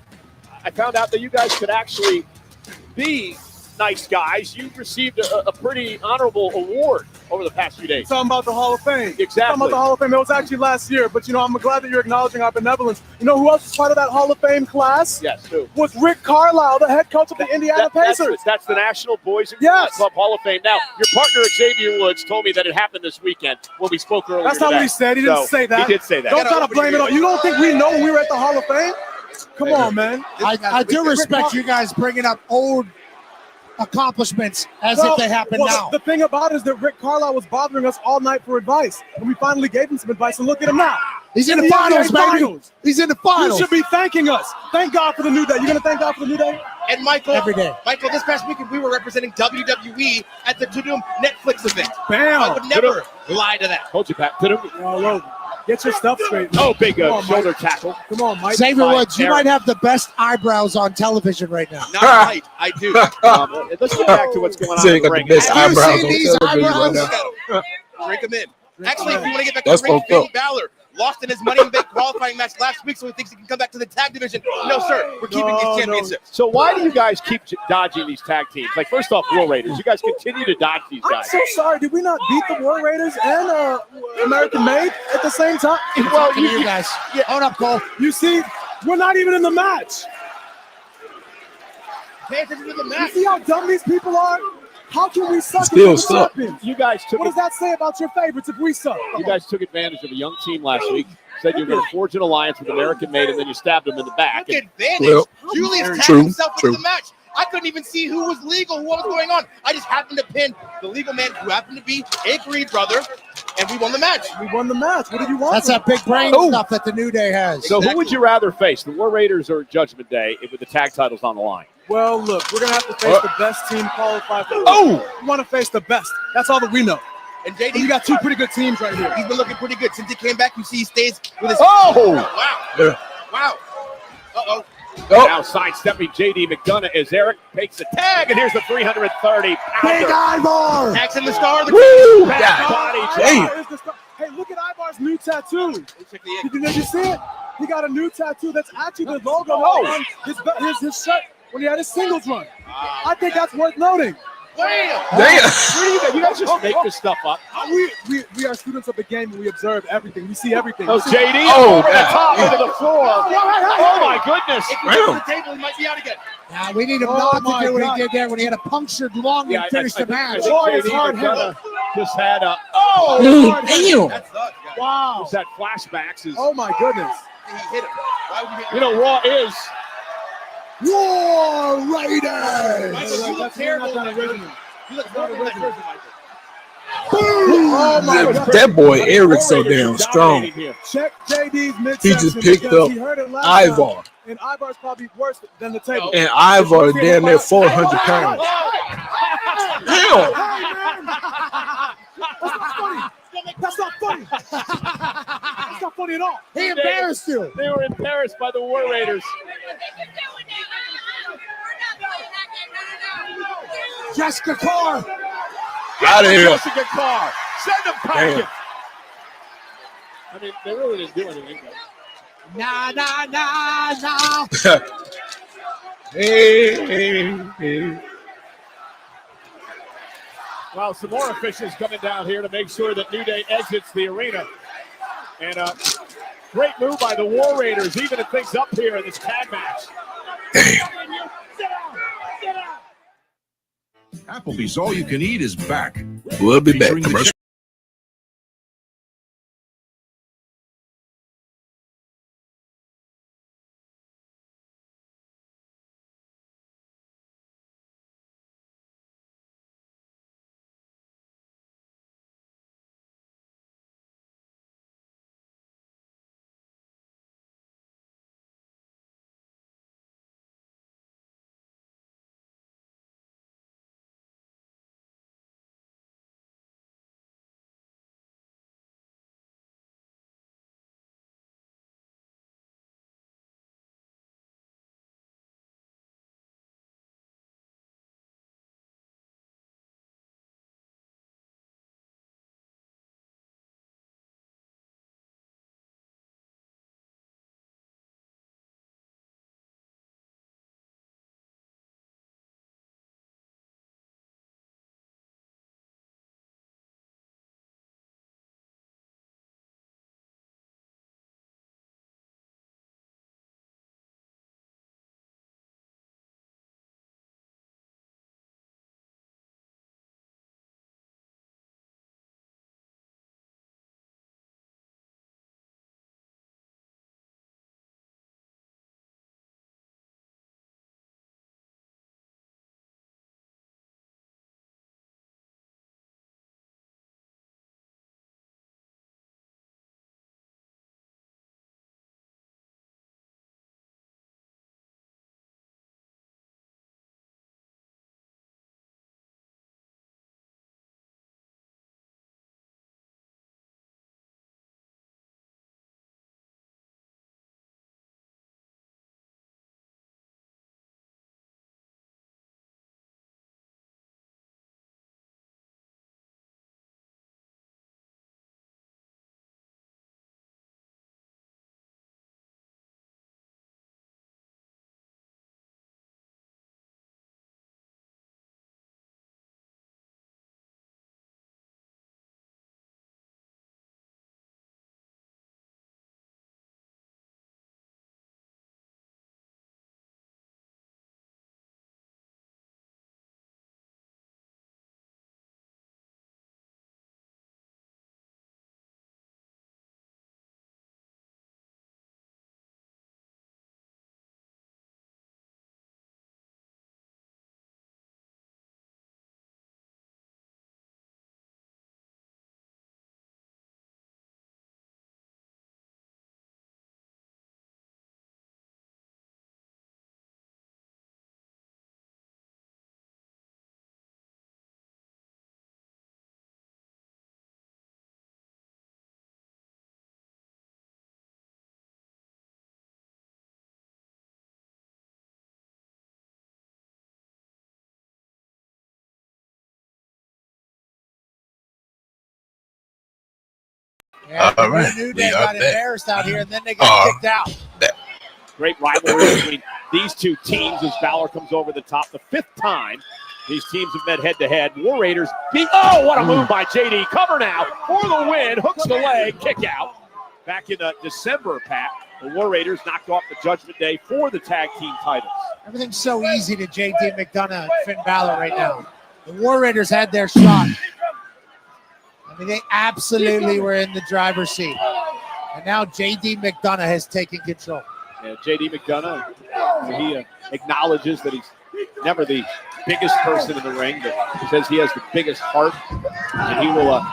I found out that you guys could actually be nice guys. You received a pretty honorable award over the past few days. Talking about the Hall of Fame. Exactly. Talking about the Hall of Fame. It was actually last year, but I'm glad that you're acknowledging our benevolence. You know who else was part of that Hall of Fame class? Yes, who? Was Rick Carlisle, the head coach of the Indiana Pacers. That's the National Boys and Girls Club Hall of Fame. Now, your partner Xavier Woods told me that it happened this weekend when we spoke earlier. That's not what he said. He didn't say that. He did say that. Don't try to blame it on. You don't think we know we were at the Hall of Fame? Come on, man. I do respect you guys bringing up old accomplishments as if they happen now. The thing about it is that Rick Carlisle was bothering us all night for advice, and we finally gave him some advice, and look at him now. He's in the finals, baby. He's in the finals. You should be thanking us. Thank God for the New Day. You're going to thank God for the New Day? And Michael, every day. Michael, this past weekend we were representing WWE at the Tudum Netflix event. Bam. I would never lie to that. Hold you back. Get your stuff straight. Oh, big shoulder tackle. Come on, Mike. Xavier Woods, you might have the best eyebrows on television right now. Not right. I do. Let's get back to what's going on in the ring. Have you seen these eyebrows? Drink them in. Actually, if you want to get back to the ring, Finn Balor lost in his Money in the Bank qualifying match last week, so he thinks he can come back to the tag division. No, sir. We're keeping these championships. So why do you guys keep dodging these tag teams? Like, first off, War Raiders. You guys continue to dodge these guys. I'm so sorry. Did we not beat the War Raiders and American Made at the same time? Well, you guys. Yeah. Hold up, Cole. You see, we're not even in the match. Pay attention to the match. You see how dumb these people are? How can we suck? Still suck. You guys took. What does that say about your favorites if we suck? You guys took advantage of a young team last week. Said you were going to forge an alliance with American Made, and then you stabbed them in the back. Look advantage. Julius tagged himself into the match. I couldn't even see who was legal, what was going on. I just happened to pin the legal man who happened to be a Creed brother, and we won the match. We won the match. What did you want? That's that big brain stuff that the New Day has. So who would you rather face, the War Raiders or Judgment Day, with the tag titles on the line? Well, look, we're going to have to face the best team qualified. We want to face the best. That's all that we know. And JD, you got two pretty good teams right here. He's been looking pretty good since he came back. You see, he stays with his. Wow! Wow! Now sidestepping JD McDonough as Eric takes the tag, and here's the 330 Big pounder. Ivar! Tags in the star. Woo! Back body drop. Hey, look at Ivar's new tattoo. Did you see it? He got a new tattoo that's actually the logo on his shirt when he had his singles run. I think that's worth noting. You guys just make this stuff up. We are students of the game, and we observe everything. We see everything. Oh, JD over the top into the floor. Oh, my goodness. If he goes to the table, he might be out again. Now, we need him not to do what he did there when he had a punctured lung and finished the match. JD McDonough just had a Wow. Just had flashbacks. Oh, my goodness. He hit him. Why would he hit him? You know, Raw is War Raiders! Michael, you look terrible. You look terrible in that jersey, Michael. Oh my God. That boy Eric's so damn strong. Check JD's midsection. He just picked up Ivar. And Ivar's probably worse than the table. And Ivar damn near 400 pounds. Hell. That's not funny. That's not funny at all. He embarrassed you. They were embarrassed by the War Raiders. Jessica Carr. Out of here. Jessica Carr. Send them packing. I mean, they really didn't do anything. Nah. Hey. Well, some more officials coming down here to make sure that New Day exits the arena. And great move by the War Raiders, even if things up here in this tag match. Applebee's All You Can Eat is back. We'll be back. Yeah, All right, New we Day are got back. embarrassed out here, and then they got kicked out. Great rivalry between these two teams as Balor comes over the top the 5th time these teams have met head-to-head. War Raiders beat. Oh, what a move by JD. Cover now for the win. Hooks the leg. Kick out. Back in December, Pat, the War Raiders knocked off the Judgment Day for the tag team titles. Everything's so easy to JD McDonough and Finn Balor right now. The War Raiders had their shot. I mean, they absolutely were in the driver's seat. And now JD McDonough has taken control. Yeah, JD McDonough, he acknowledges that he's never the biggest person in the ring, but he says he has the biggest heart, and he will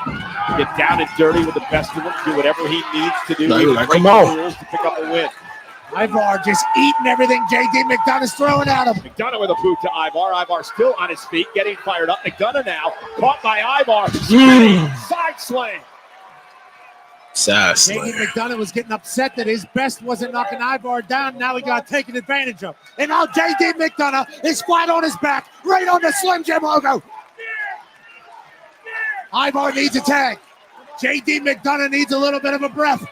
get down and dirty with the best of them, do whatever he needs to do to break the rules to pick up a win. Ivar just eating everything JD McDonough's throwing at him. McDonough with a boot to Ivar. Ivar still on his feet, getting fired up. McDonough now caught by Ivar. Side slam. JD McDonough was getting upset that his best wasn't knocking Ivar down. Now he got taken advantage of. And now JD McDonough is flat on his back, right on the Slim Jim logo. Ivar needs a tag. JD McDonough needs a little bit of a breath.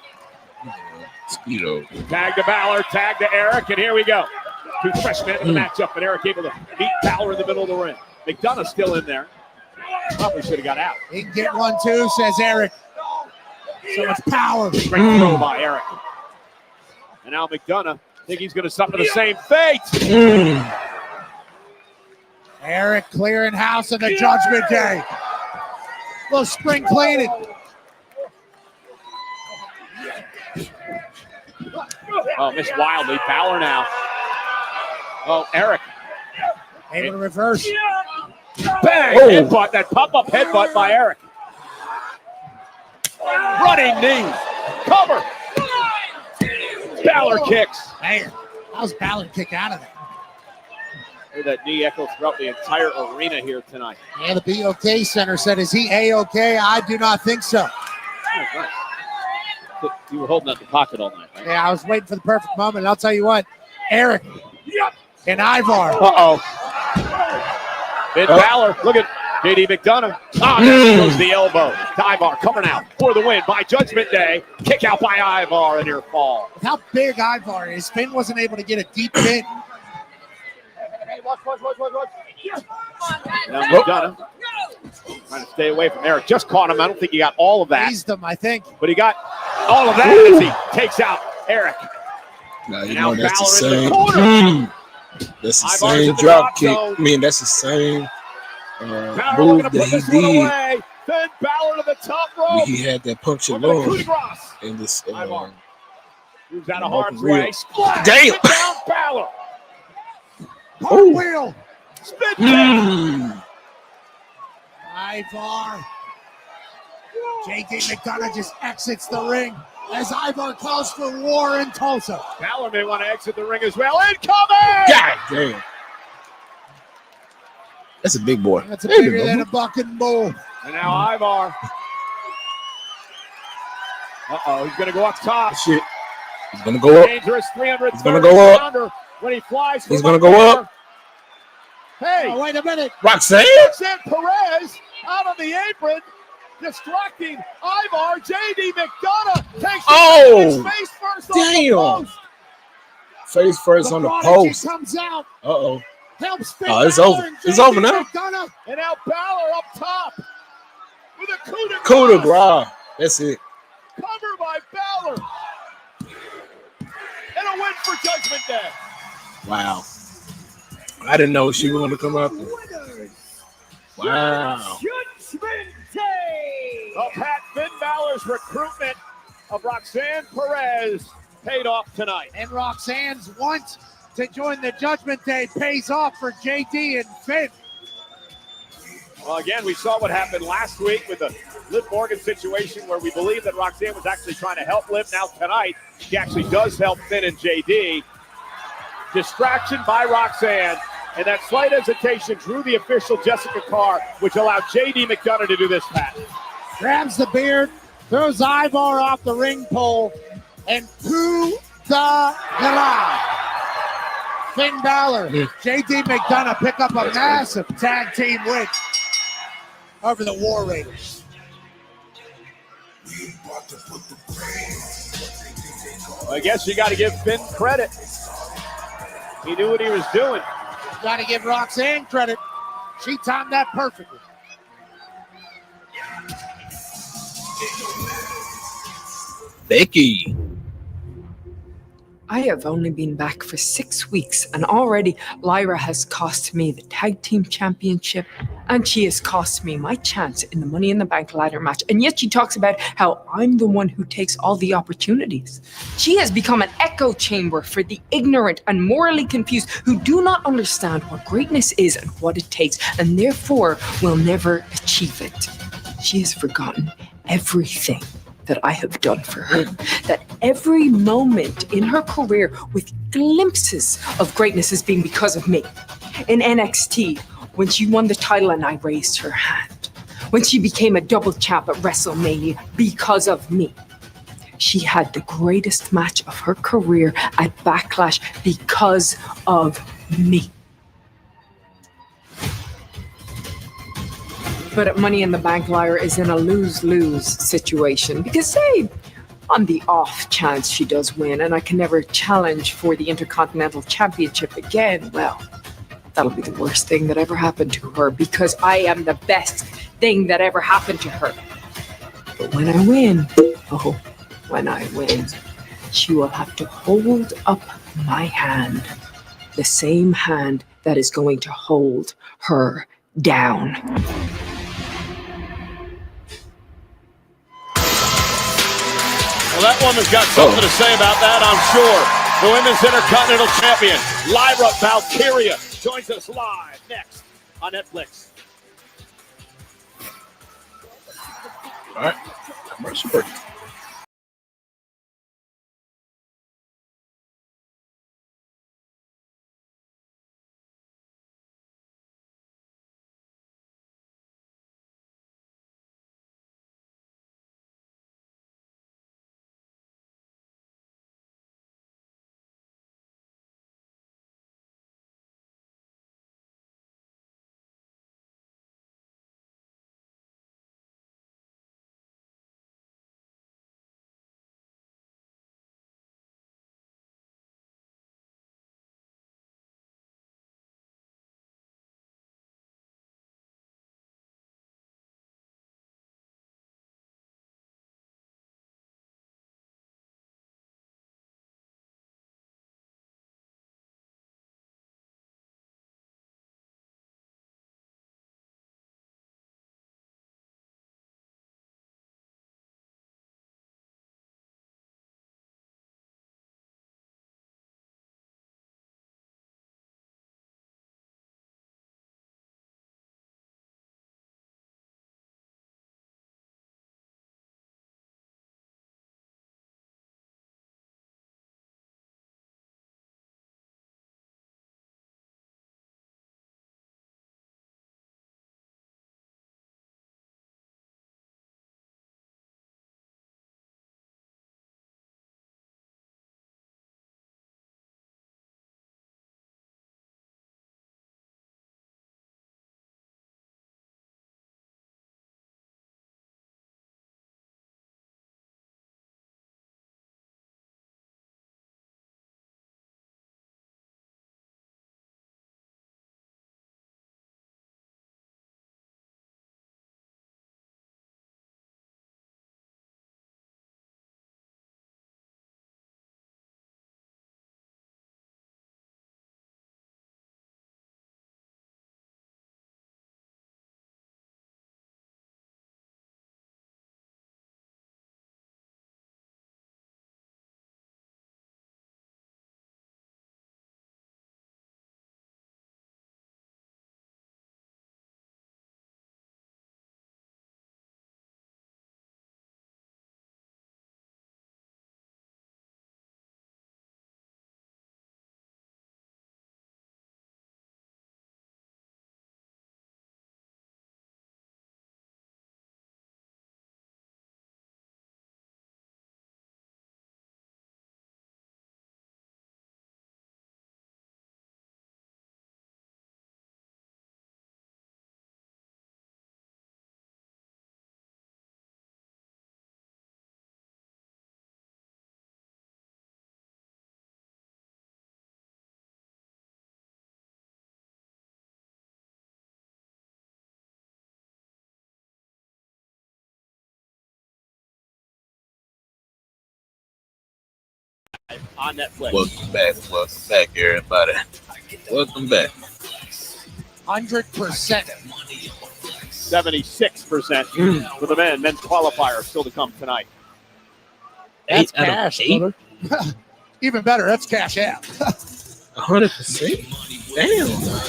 Tag to Balor, tag to Eric, and here we go. 2 freshmen in the matchup, and Eric able to beat Balor in the middle of the ring. McDonough still in there. Probably should have got out. He can get one too, says Eric. So much power. Great throw by Eric. And now McDonough, I think he's going to suffer the same fate. Eric clearing house on the Judgment Day. Little spring cleaning. Oh, missed wildly. Balor now. Oh, Eric. Able to reverse. Bang! Headbutt, that pop-up headbutt by Eric. Running knee. Cover. Balor kicks. Man, how's Balor kick out of there? Hear that knee echo throughout the entire arena here tonight. Yeah, the BOK Center said, is he A-OK? I do not think so. You were holding out the pocket all night, right? Yeah, I was waiting for the perfect moment. And I'll tell you what, Eric and Ivar. Finn Balor, look at JD McDonough. There goes the elbow. Ivar coming out for the win by Judgment Day. Kick out by Ivar and near fall. With how big Ivar is, Finn wasn't able to get a deep hit. Now McDonough trying to stay away from Eric. Just caught him. I don't think he got all of that. Eased him, I think. But he got all of that as he takes out Eric. Now, you know, that's the same. That's the same drop kick. I mean, that's the same move that he did. Then Balor to the top rope. He had that punch alone in this. Moves out of harm's way. Splash. Damn. Down Balor. Cartwheel. Spin kick. Ivar. JD McDonough just exits the ring as Ivar calls for war in Tulsa. Balor may want to exit the ring as well. Incoming! God damn. That's a big boy. That's bigger than a bucking bull. And now Ivar. He's going to go up top. Shit. He's going to go up. Dangerous 300. He's going to go up. When he flies. He's going to go up. Hey. Wait a minute. Roxanne Perez out on the apron. Distracting Ivar. JD McDonough takes his face first on the post. Face first on the post. Comes out. Uh-oh. Helps Finn it's Balor over. and It's JD over now. McDonough. And now Balor up top with a coup de grace. Coup de grace. That's it. Cover by Balor. And a win for Judgment Day. Wow. I didn't know she was going to come out there. Wow. Judgment Day. Pat, Finn Balor's recruitment of Roxanne Perez paid off tonight. And Roxanne's want to join the Judgment Day pays off for JD and Finn. Well, again, we saw what happened last week with the Liv Morgan situation where we believe that Roxanne was actually trying to help Liv. Now tonight, she actually does help Finn and JD. Distraction by Roxanne, and that slight hesitation drew the official Jessica Carr, which allowed JD McDonough to do this, Pat. Grabs the beard, throws Ivar off the ring pole, and coup de grace. Finn Balor, JD McDonough pick up a massive tag team win over the War Raiders. I guess you got to give Finn credit. He knew what he was doing. Got to give Roxanne credit. She timed that perfectly. Becky. I have only been back for 6 weeks, and already Lyra has cost me the tag team championship, and she has cost me my chance in the Money in the Bank ladder match. And yet she talks about how I'm the one who takes all the opportunities. She has become an echo chamber for the ignorant and morally confused who do not understand what greatness is and what it takes, and therefore will never achieve it. She has forgotten everything that I have done for her, that every moment in her career with glimpses of greatness has been because of me. In NXT, when she won the title and I raised her hand. When she became a double champ at WrestleMania because of me. She had the greatest match of her career at Backlash because of me. But at Money in the Bank, Lyra is in a lose-lose situation because, say, on the off chance she does win and I can never challenge for the Intercontinental Championship again, well, that'll be the worst thing that ever happened to her because I am the best thing that ever happened to her. But when I win, when I win, she will have to hold up my hand, the same hand that is going to hold her down. Well, that woman's got something to say about that, I'm sure. The Women's Intercontinental Champion, Lyra Valkyria, joins us live next on Netflix. All right. Commercial break. On Netflix. Welcome back, everybody. Welcome back. 100%. 76% for the men. Men's qualifier still to come tonight. That's cash, brother. Even better, that's cash out. 100%. Damn,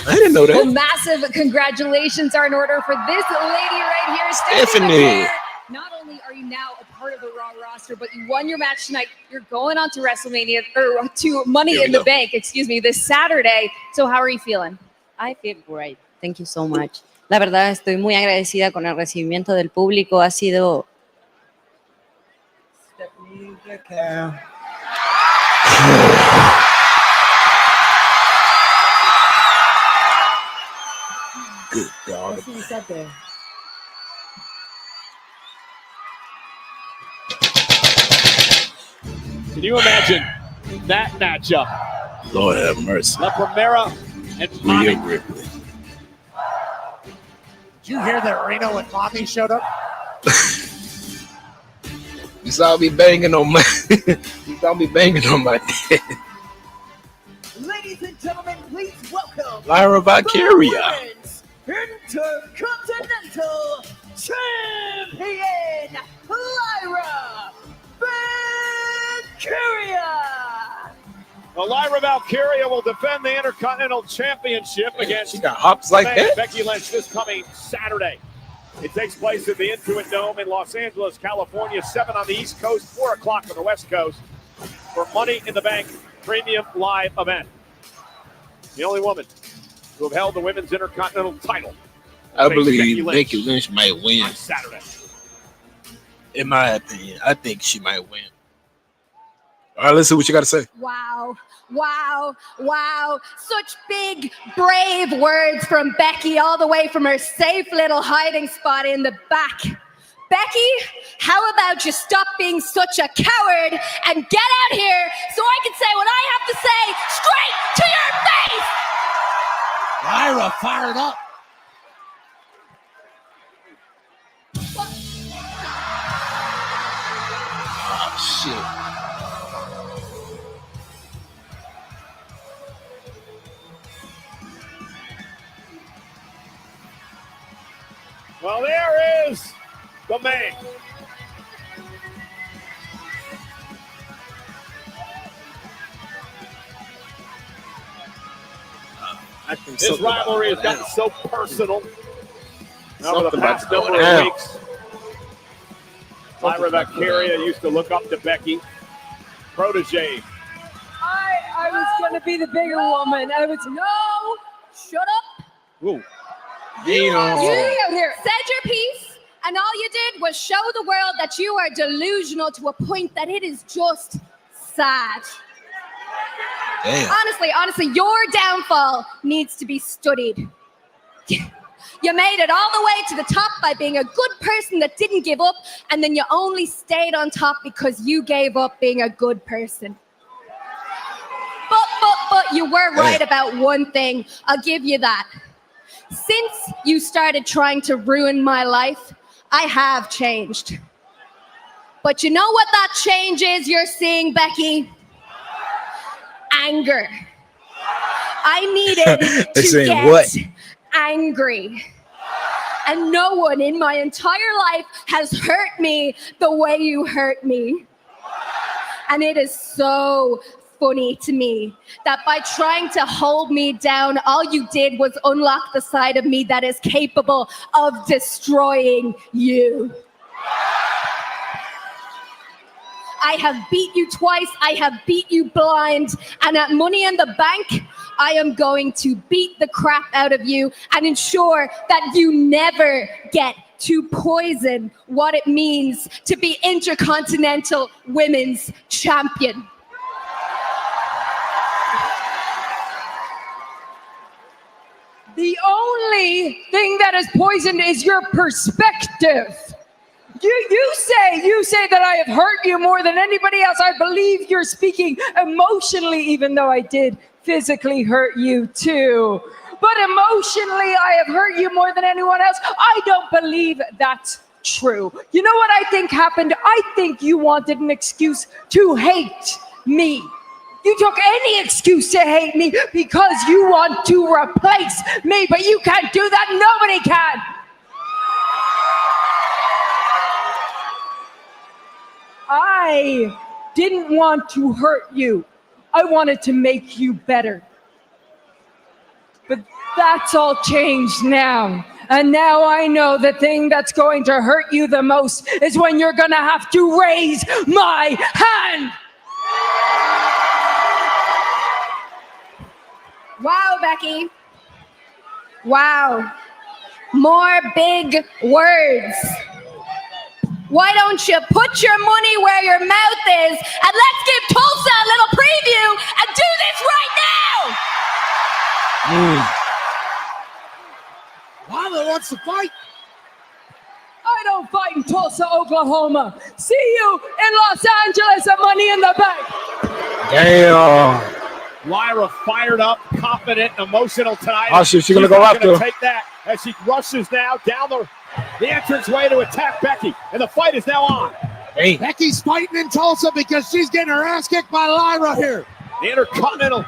I didn't know that. Well, massive congratulations are in order for this lady right here, Stephanie. Not only are you now a part of the Raw roster, but you won your match tonight. You're going on to WrestleMania, or to Money in the Bank, this Saturday. So how are you feeling? I feel great. Thank you so much. La verdad, estoy muy agradecida con el recibimiento del público. Ha sido... Good dog. That's what he said there. Can you imagine that matchup? Lord have mercy. La Primera and Mommy. Ripley. Did you hear that Reno and Mommy showed up? You saw me banging on my head. Ladies and gentlemen, please welcome Lyra Valkyria. Women's Intercontinental Champion, Lyra Valkyria. Well, Lyra Valkyria will defend the Intercontinental Championship against She got hops like that. Becky Lynch this coming Saturday. It takes place at the Intuit Dome in Los Angeles, California, 7 on the East Coast, 4 o'clock on the West Coast for Money in the Bank Premium Live event. The only woman to have held the Women's Intercontinental title. I believe Becky Lynch might win. On Saturday. In my opinion, I think she might win. All right, let's see what you got to say. Wow, wow, wow. Such big, brave words from Becky all the way from her safe little hiding spot in the back. Becky, how about you stop being such a coward and get out here so I can say what I have to say straight to your face! Lyra fired up. Oh, shit. Well, there is the man. I think This rivalry has gotten so personal over the past number of weeks. Lyra Valkyria used to look up to Becky, protege. I was going to be the bigger woman. No, shut up. Ooh. You out here said your piece, and all you did was show the world that you are delusional to a point that it is just sad. Damn. Honestly, your downfall needs to be studied. You made it all the way to the top by being a good person that didn't give up, and then you only stayed on top because you gave up being a good person. But you were right about one thing. I'll give you that. Since you started trying to ruin my life, I have changed. But you know what that change is you're seeing, Becky? Anger. I needed to get angry. And no one in my entire life has hurt me the way you hurt me. And it is so funny to me that by trying to hold me down, all you did was unlock the side of me that is capable of destroying you. I have beat you twice. I have beat you blind. And at Money in the Bank, I am going to beat the crap out of you and ensure that you never get to poison what it means to be Intercontinental Women's Champion. The only thing that is poisoned is your perspective. You say that I have hurt you more than anybody else. I believe you're speaking emotionally, even though I did physically hurt you too. But emotionally, I have hurt you more than anyone else. I don't believe that's true. You know what I think happened? I think you wanted an excuse to hate me. You took any excuse to hate me because you want to replace me, but you can't do that. Nobody can. I didn't want to hurt you. I wanted to make you better. But that's all changed now. And now I know the thing that's going to hurt you the most is when you're going to have to raise my hand. Wow, Becky. Wow. More big words. Why don't you put your money where your mouth is and let's give Tulsa a little preview and do this right now? Lila wants to fight. I don't fight in Tulsa, Oklahoma. See you in Los Angeles at Money in the Bank. Damn. Lyra fired up, confident, emotional tonight. Oh, she's going to go after her. Take that as she rushes now down the entranceway to attack Becky. And the fight is now on. Hey. Becky's fighting in Tulsa because she's getting her ass kicked by Lyra here. The Intercontinental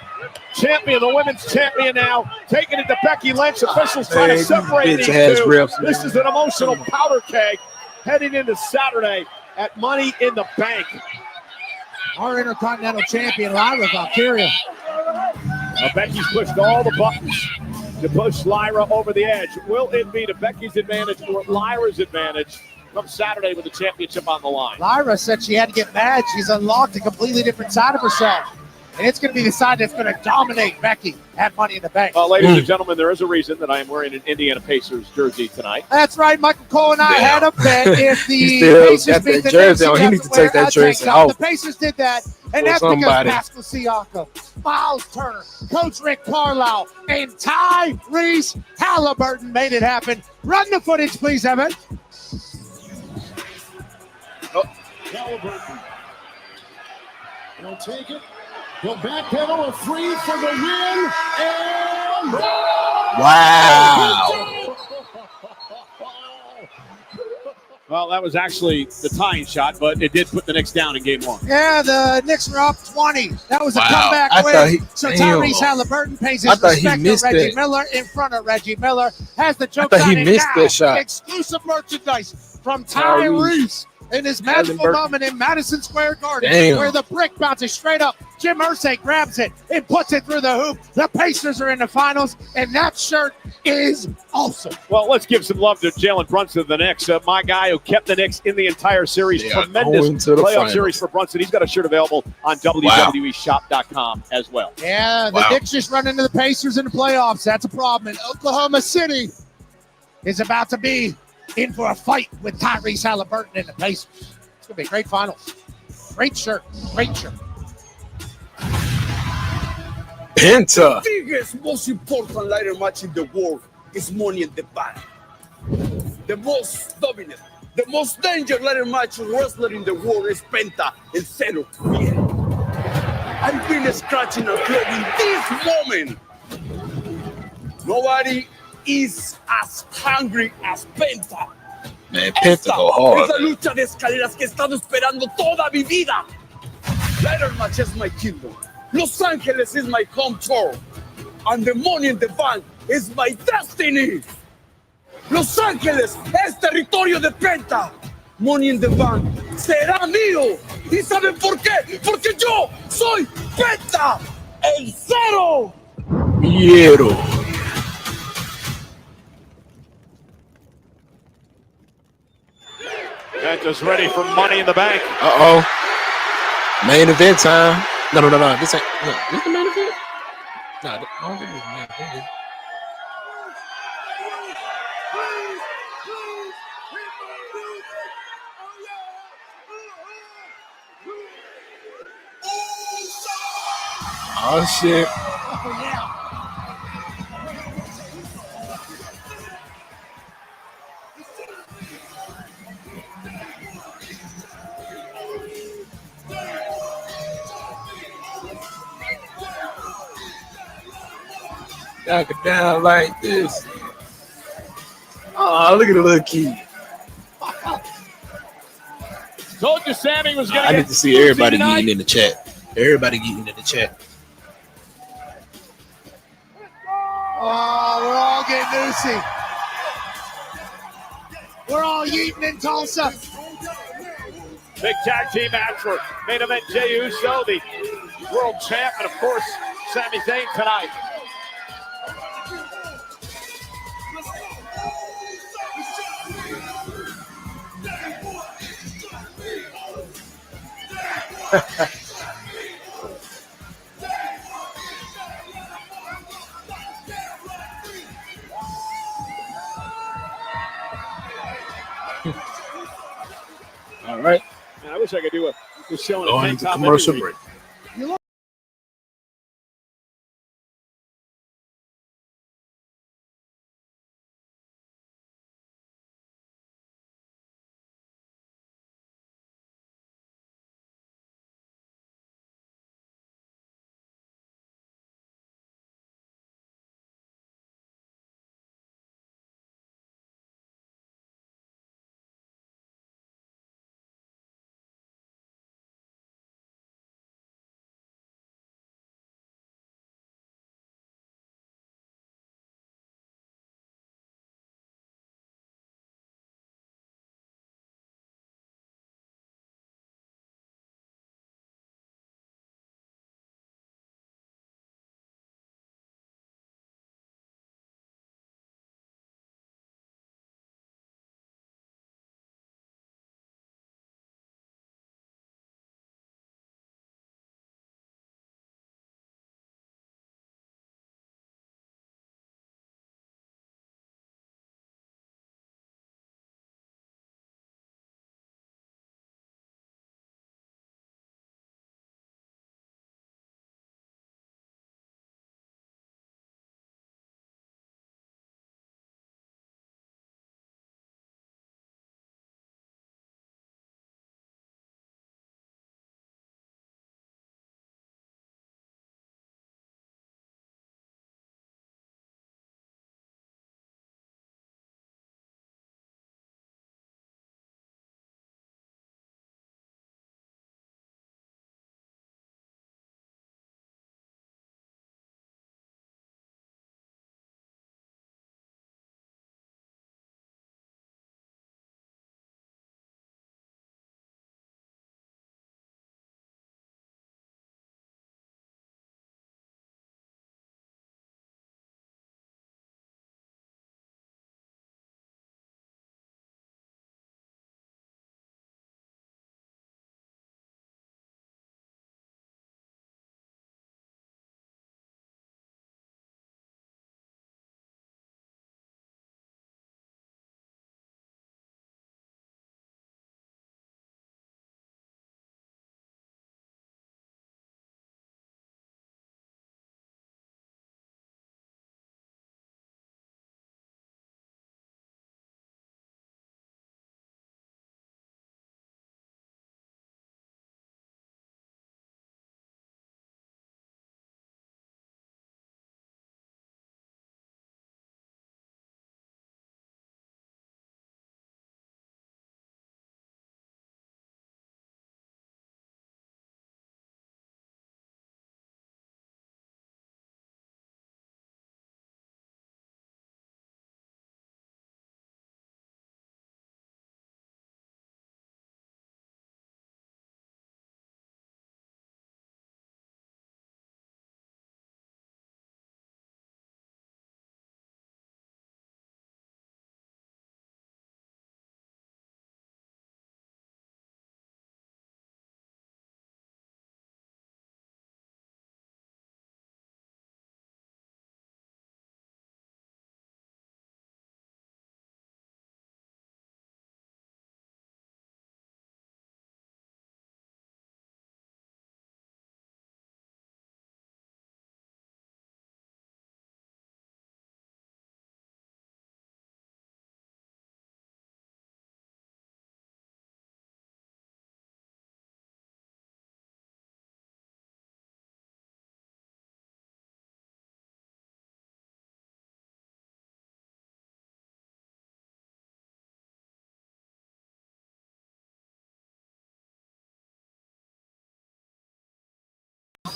Champion, the women's champion now, taking it to Becky Lynch. Officials trying to separate these two. This is an emotional powder keg heading into Saturday at Money in the Bank. Our Intercontinental Champion, Lyra Valkyria. Becky's pushed all the buttons to push Lyra over the edge. Will it be to Becky's advantage or Lyra's advantage come Saturday with the championship on the line? Lyra said she had to get mad. She's unlocked a completely different side of herself. And it's going to be the side that's going to dominate Becky at Money in the Bank. Ladies and gentlemen, there is a reason that I am wearing an Indiana Pacers jersey tonight. That's right. Michael Cole and I had a bet if the Pacers beat the jersey on. He needs to take that jersey off. The Pacers did that, and that's because Pascal Siakam, Miles Turner, Coach Rick Carlisle, and Tyrese Halliburton made it happen. Run the footage, please, Evan. Halliburton. He'll take it. He'll backpedal a three for the win. And wow. Well, that was actually the tying shot, but it did put the Knicks down in game one. Yeah, the Knicks were up 20. That was a comeback win. So Tyrese Halliburton pays his respect to Reggie Miller in front of Reggie Miller. Has the joke on it now. Exclusive merchandise from Tyrese. In his magical moment in Madison Square Garden, where the brick bounces straight up. Jim Irsay grabs it and puts it through the hoop. The Pacers are in the finals, and that shirt is awesome. Well, let's give some love to Jalen Brunson of the Knicks, my guy who kept the Knicks in the entire series. Tremendous playoff series for Brunson. He's got a shirt available on WWEshop.com as well. Yeah, the Knicks just run into the Pacers in the playoffs. That's a problem. And Oklahoma City is about to be in for a fight with Tyrese Halliburton and the Pacers. It's going to be a great finals. Great shirt. Great shirt. Penta. The biggest, most important ladder match in the world is Money in the Bank. The most dominant, the most dangerous ladder match wrestler in the world is Penta and Zero Fiel. I've been scratching and clawing this moment. Nobody is as hungry as Penta. Man, Penta go hard. Es la lucha de escaleras que he estado esperando toda mi vida. Ladder match is my kingdom. Los Angeles is my home turf. And the Money in the Bank is my destiny. Los Angeles es territorio de Penta. Money in the Bank será mío. ¿Y saben por qué? Porque yo soy Penta, el Cero. Hierro. Penta's ready for Money in the Bank. Uh-oh. Main event time. No. This ain't. No, this the main event? No, I don't think it's the main event. Oh, shit. Knock it down like this. Oh, look at the little kid. Told you Sammy was going to I need to see everybody eating in the chat. Everybody getting in the chat. Oh, we're all getting loosey. We're all yeeting in Tulsa. Big tag team match for main event Jey Uso, the world champ, and of course, Sami Zayn tonight. All right. Man, I wish I could do a show in a Going tank into top commercial every week. break.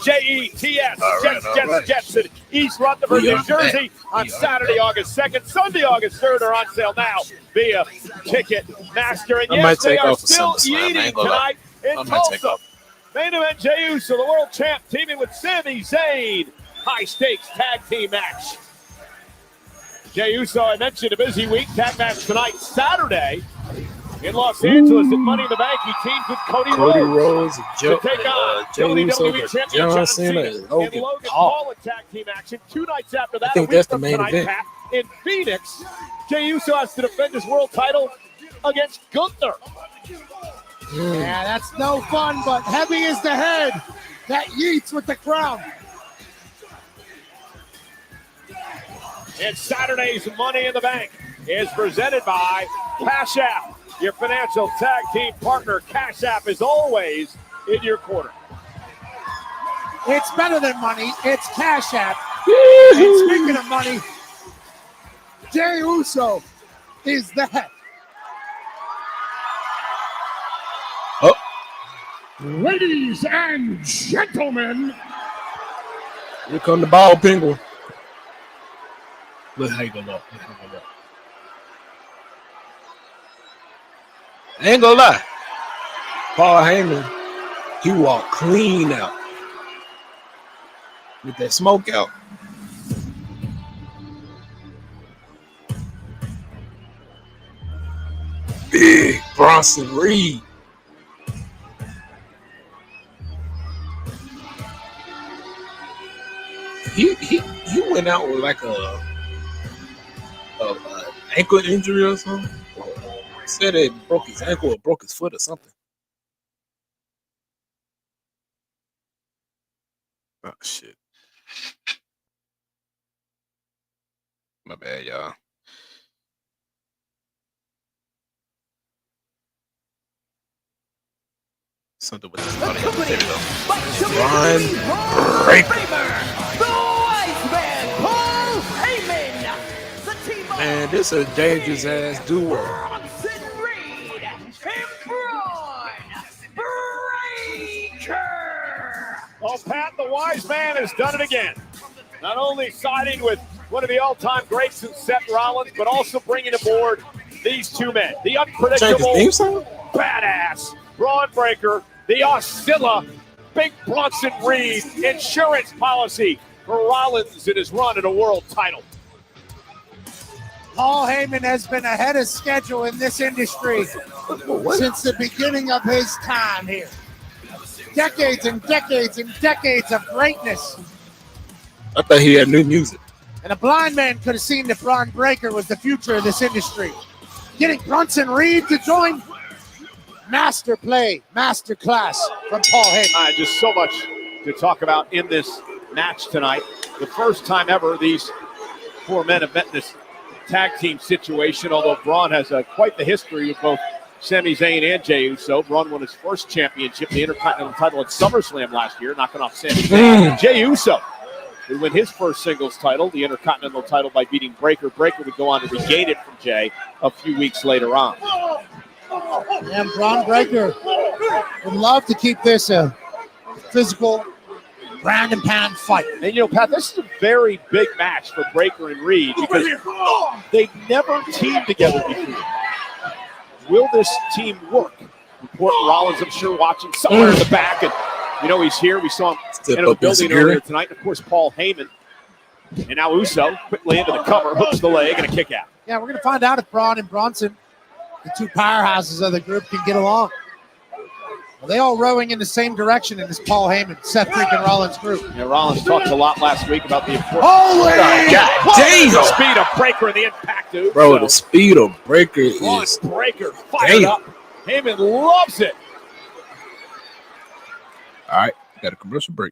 Jets, Jets in East Rutherford, New Jersey on Saturday, August 2nd. Sunday, August 3rd are on sale now via Ticketmaster. And yes, they are still eating tonight in Tulsa. Main event, Jey Uso, the world champ, teaming with Sami Zayn. High-stakes tag team match. Jey Uso, I mentioned a busy week. Tag match tonight, Saturday, in Los Angeles at Money in the Bank. He teams with Cody Rhodes to take on WWE Champion John Cena and Logan Paul in tag team action. 2 nights after that, I think that's the main event. Pat, in Phoenix, Jey Uso has to defend his world title against Gunther. Yeah, that's no fun, but heavy is the head that yeets with the crown. And Saturday's Money in the Bank is presented by Cash App, your financial tag team partner. Cash App is always in your corner. It's better than money. It's Cash App. And speaking of money, Jey Uso is that. Oh. Ladies and gentlemen. Here come the ball penguin. Look how you gonna walk. I ain't gonna lie. Paul Heyman, he walked clean out. With that smoke out. Big Bronson Reed. He went out with like a ankle injury or something. He said it broke his ankle or broke his foot or something. Oh shit. My bad, y'all. Something with this money. There we go. Ron Breaker. Man, this is a dangerous ass duo. Well, Pat, the wise man has done it again. Not only siding with one of the all-time greats in Seth Rollins, but also bringing aboard these two men. The unpredictable, badass Braun Breaker, the Oscilla, Big Bronson Reed, insurance policy for Rollins in his run at a world title. Paul Heyman has been ahead of schedule in this industry since the beginning of his time here. Decades and decades and decades of greatness. I thought he had new music. And a blind man could have seen that Braun Breaker was the future of this industry. Getting Bronson Reed to join, master play, master class from Paul Heyman. Just so much to talk about in this match tonight. The first time ever these 4 men have met in this tag team situation, although Braun has quite the history with both Sami Zayn and Jey Uso. Braun won his first championship, the Intercontinental title at SummerSlam last year, knocking off Sami Zayn. Jey Uso would win his first singles title, the Intercontinental title, by beating Breaker. Breaker would go on to regain it from Jey a few weeks later on. And Braun Breaker would love to keep this a physical ground and pound fight. And you know, Pat, this is a very big match for Breaker and Reed because they've never teamed together before. Will this team work? Important Rollins, I'm sure, watching somewhere in the back, and you know he's here. We saw him enter the building earlier tonight. And of course, Paul Heyman. And now Uso quickly into the cover, hooks the leg, and a kick out. Yeah, we're going to find out if Braun and Bronson, the two powerhouses of the group, can get along. Well, they all rowing in the same direction in this Paul Heyman, Seth freaking Rollins group. Yeah, Rollins talked a lot last week about the importance. Holy God damn! The speed of Breaker and the impact, dude. Bro, the speed of Breaker is Breaker fired up. Heyman loves it. All right, got a commercial break.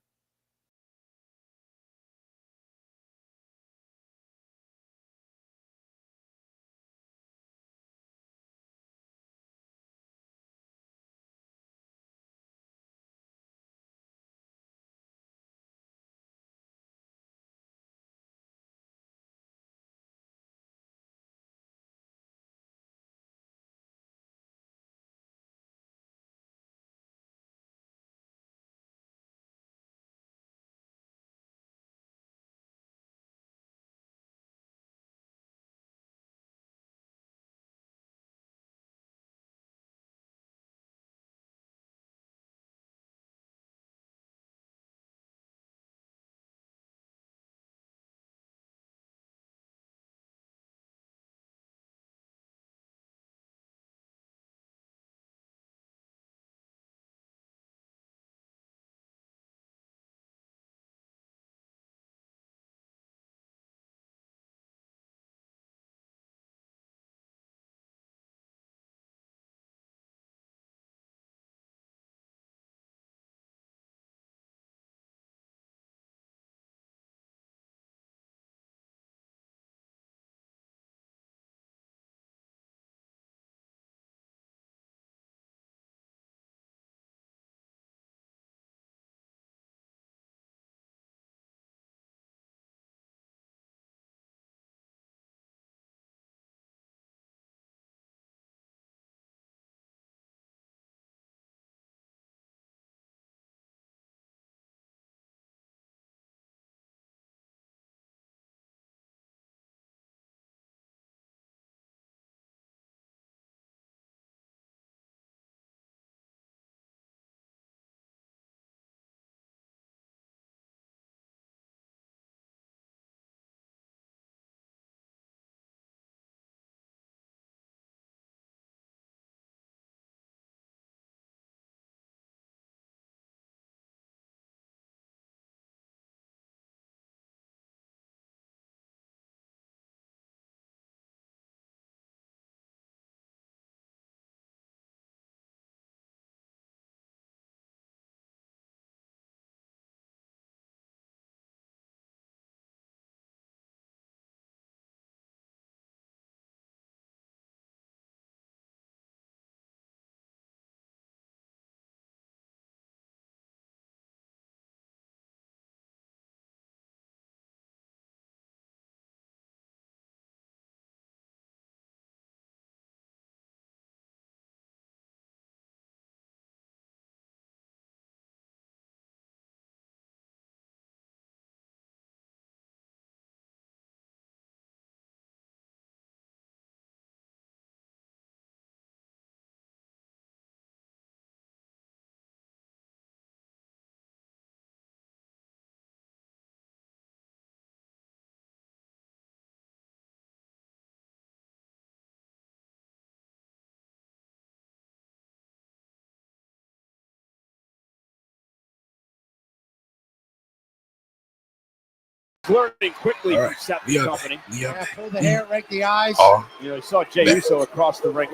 learning quickly All from right. Seth We and are company. Yeah, pull the hair, rake the eyes. You know, you saw Jey Uso across the ring.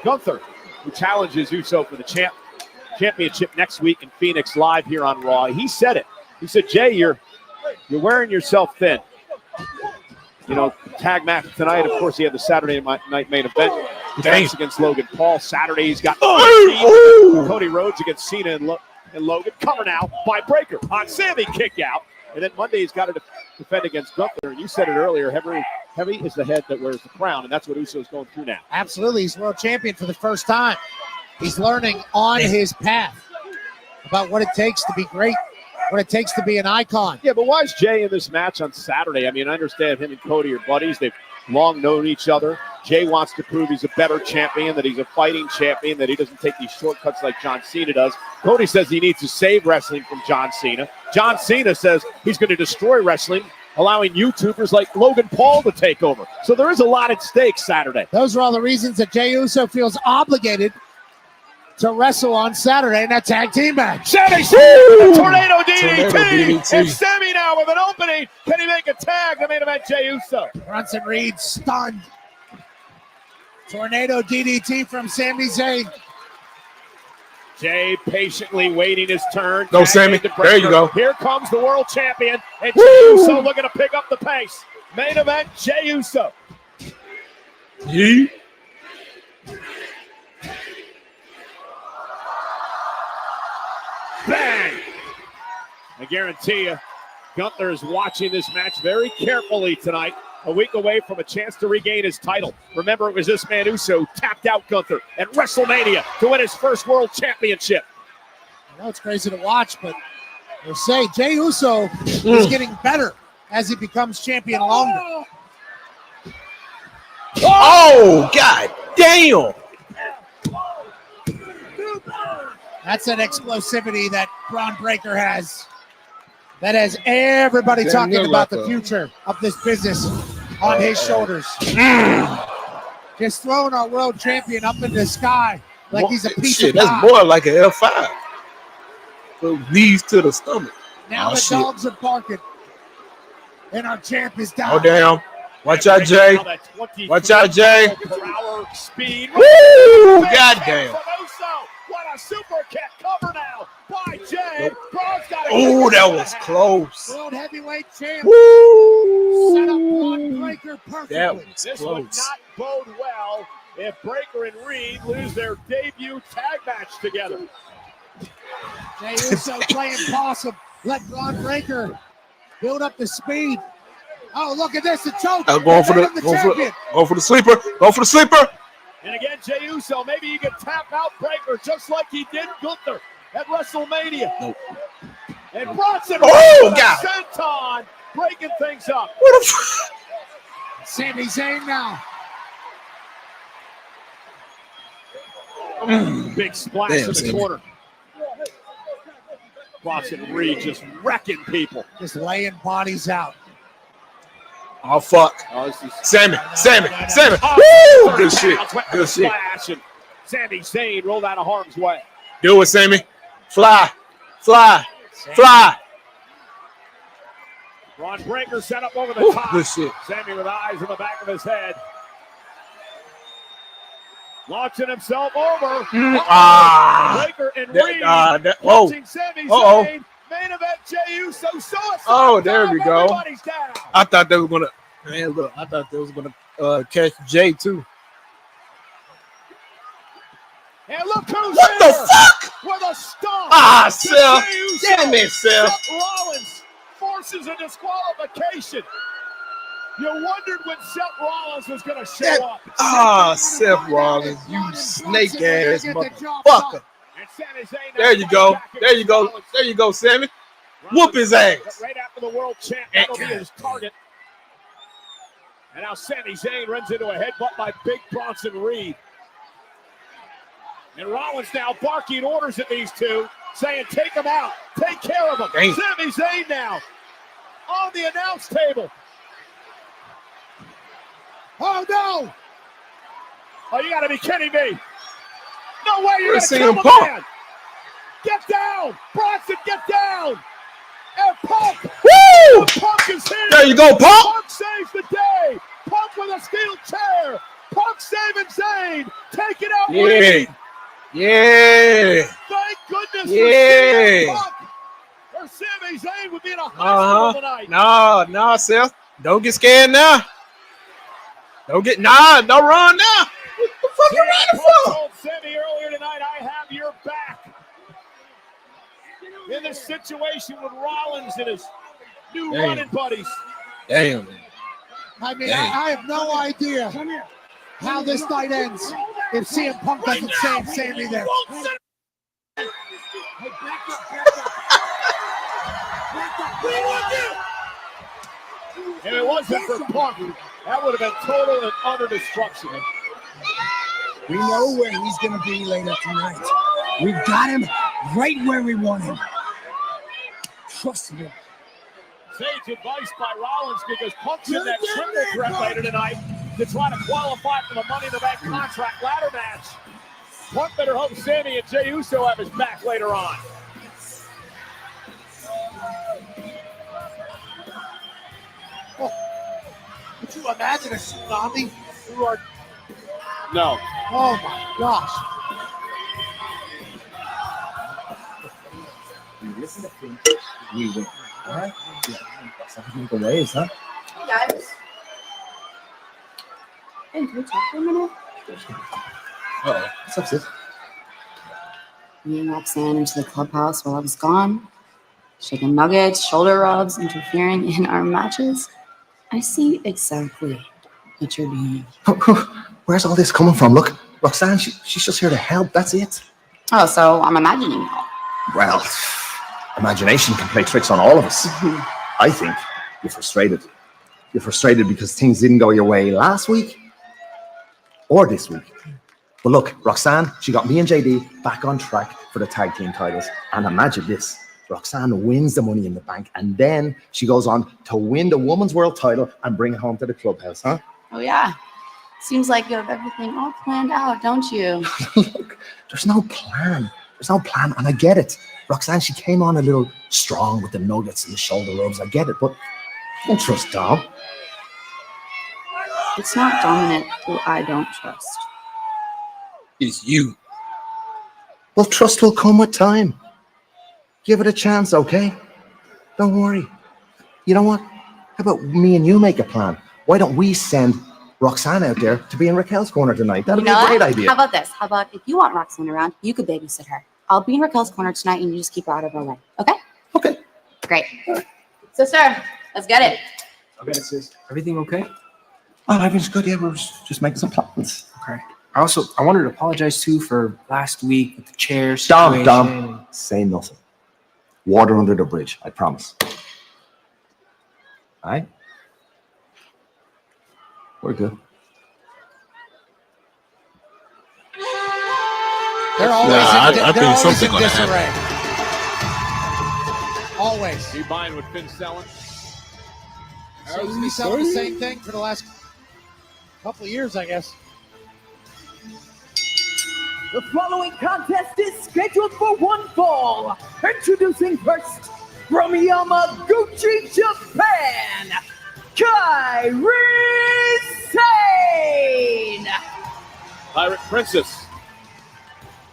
Gunther, who challenges Uso for the championship next week in Phoenix live here on Raw. He said it. He said, Jey, you're wearing yourself thin. You know, tag match tonight. Of course, he had the Saturday night main event. Defense against Logan Paul. Saturday, he's got Cody Rhodes against Cena and Logan. Cover now by Breaker on Sammy kick out. And then Monday, he's got to defend against Gunther. And you said it earlier, heavy is the head that wears the crown. And that's what Uso's going through now. Absolutely. He's world champion for the first time. He's learning on his path about what it takes to be great, what it takes to be an icon. Yeah, but why is Jey in this match on Saturday? I mean, I understand him and Cody are buddies. They've long known each other. Jey wants to prove he's a better champion, that he's a fighting champion, that he doesn't take these shortcuts like John Cena does. Cody says he needs to save wrestling from John Cena. John Cena says he's going to destroy wrestling, allowing YouTubers like Logan Paul to take over. So there is a lot at stake Saturday. Those are all the reasons that Jey Uso feels obligated to wrestle on Saturday in that tag team match. Sammy the tornado DDT. And Sammy now with an opening. Can he make a tag? The main event, Jey Uso. Bronson Reed stunned. Tornado DDT from Sami Zayn. Jey patiently waiting his turn. Go, Sammy. There you go. Here comes the world champion. And Jey Uso looking to pick up the pace. Main event, Jey Uso. Yeah. Bang! I guarantee you, Gunther is watching this match very carefully tonight, a week away from a chance to regain his title. Remember, it was this man Uso tapped out Gunther at WrestleMania to win his first world championship. I know it's crazy to watch, but we'll say Jey Uso is getting better as he becomes champion longer. Oh, God damn. That's an explosivity that Braun Breaker has. That has everybody talking about the future of this business on his shoulders. Just throwing our world champion up in the sky like he's a piece of pie. That's more like an F5. With knees to the stomach. Now the dogs are barking. And our champ is down. Oh, damn. Watch out, Jey. Watch out, Jey. Speed. Woo! Goddamn. What a super kick. Cover now by Jey. Oh, that was close. World heavyweight champ. Woo! Set up Braun Breaker perfectly. That was This would not bode well if Breaker and Reed lose their debut tag match together. Jey Uso playing possum. Let Braun Breaker build up the speed. Oh, look at this. The choke. Go for the sleeper. Go for the sleeper. And again, Jey Uso, maybe he can tap out Breaker just like he did Gunther at WrestleMania. Nope. And Bronson senton breaking things up. What a Sami Zayn now. Big splash in the corner. Bronson Reed just wrecking people. Just laying bodies out. Oh, fuck. Sammy. Oh, woo! Good shit. Good shit. And Sami Zayn rolled out of harm's way. Do it, Sammy. Fly. Braun Breaker set up over the top. Good shit. Sammy with eyes in the back of his head. Launching himself over. Breaker and Reed watching Sami Zayn. Main event, Jey Uso. Oh, there we go. Everybody's down. I thought they were gonna. Man, look. I thought they was gonna catch Jey too. And look who's What there the fuck? with a stomp. Seth. Damn it, Seth. Seth Rollins forces a disqualification. You wondered when Seth Rollins was going to show up. Seth Rollins, you snake ass motherfucker. There you go, Sammy. Whoop his ass. Right after the world champ, that'll be his target. And now Sami Zayn runs into a headbutt by Big Bronson Reed. And Rollins now barking orders at these two, saying, take them out, take care of them. Dang. Sami Zayn now on the announce table. Oh, no. Oh, you got to be kidding me. No way you're going to kill the man. Get down. Bronson, get down. And Punk. Woo! Punk is here. There you go, Punk. Punk saves the day. Punk with a steel chair. Punk saving Zayn. Take it out. Yeah. Yeah. Thank goodness for Yeah. Punk. Or Sami Zayn would be in a hospital tonight. No, Seth. Don't get scared now. Don't run now. What the fuck you running for? Told Sami earlier tonight, I have your back. In this situation with Rollins and his new running buddies. Damn. I mean, I have no idea how this night ends if CM Punk doesn't save Sami there. If it wasn't for Punk, that would have been total and utter destruction. We know where he's going to be later tonight. We've got him right where we want him. Trust me. Sage advice by Rollins because Punk's in that triple threat later tonight to try to qualify for the Money in the Bank contract ladder match. Punk better hope Sami and Jey Uso have his back later on. Could you imagine a tsunami through our... No. Oh my gosh. You listen to things, we win. All right? Yeah. That's everything the ways, huh? Hey guys. Hey, can we talk for a minute? Uh-oh. What's up, sis? Me and Roxanne into the clubhouse while I was gone. Chicken nuggets, shoulder rubs, interfering in our matches. I see exactly what you're doing. Where's all this coming from? Look, Roxanne, she's just here to help. That's it. Oh, so I'm imagining it all. Well, imagination can play tricks on all of us. I think you're frustrated. You're frustrated because things didn't go your way last week or this week. But look, Roxanne, she got me and JD back on track for the tag team titles. And imagine this. Roxanne wins the Money in the Bank, and then she goes on to win the Women's World title and bring it home to the clubhouse, huh? Oh, yeah. Seems like you have everything all planned out, don't you? Look, there's no plan. There's no plan, and I get it. Roxanne, she came on a little strong with the nuggets and the shoulder rubs. I get it, but don't trust Dom. It's not Dominic who I don't trust. It's you. Well, trust will come with time. Give it a chance, okay? Don't worry. You know what? How about me and you make a plan? Why don't we send Roxanne out there to be in Raquel's corner tonight? That'd be a great idea. How about this? How about if you want Roxanne around, you could babysit her. I'll be in Raquel's corner tonight and you just keep her out of her way. Okay? Okay. Great. Sister, let's get it. Okay, sis. Everything okay? Oh, everything's good. Yeah, we're just making some plans. Okay. I wanted to apologize too for last week with the chair Dom, situation. say nothing. Water under the bridge, I promise. All right? We're good. They're always in disarray. Always. You buying what Finn's selling? Seems to be selling the same thing for the last couple of years, I guess. The following contest is scheduled for one fall. Introducing first, from Yamaguchi, Japan, Kairi Sane. Pirate Princess.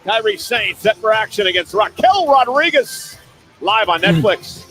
Kairi Sane set for action against Raquel Rodriguez. Live on Netflix.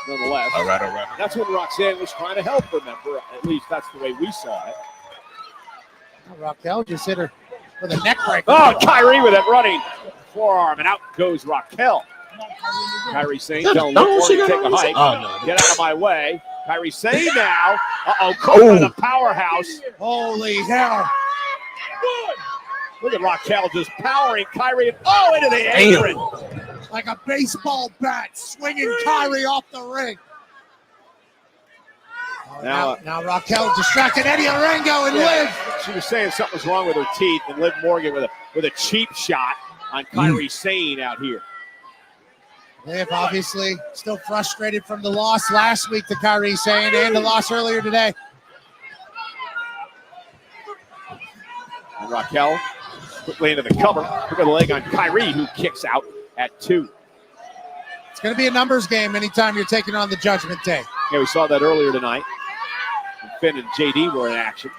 nonetheless. All right. That's when Roxanne was trying to help, remember. At least that's the way we saw it. Raquel just hit her with a neck breaker. Oh, Kyrie with that running forearm, and out goes Raquel. Kyrie Sane telling Liv to take a hike. Get out of my way. Kyrie Sane now. Caught the powerhouse. Holy hell. Look at Raquel just powering Kyrie into the apron. Like a baseball bat swinging Kyrie off the ring. Now Raquel distracted Eddie Arango and Liv. She was saying something was wrong with her teeth, and Liv Morgan with a cheap shot on Kyrie Sane out here. Liv obviously still frustrated from the loss last week to Kyrie Sane and the loss earlier today. And Raquel quickly into the cover. Look at the leg on Kyrie, who kicks out at 2. It's going to be a numbers game anytime you're taking on the Judgment Day. Yeah, we saw that earlier tonight. Finn and JD were in action.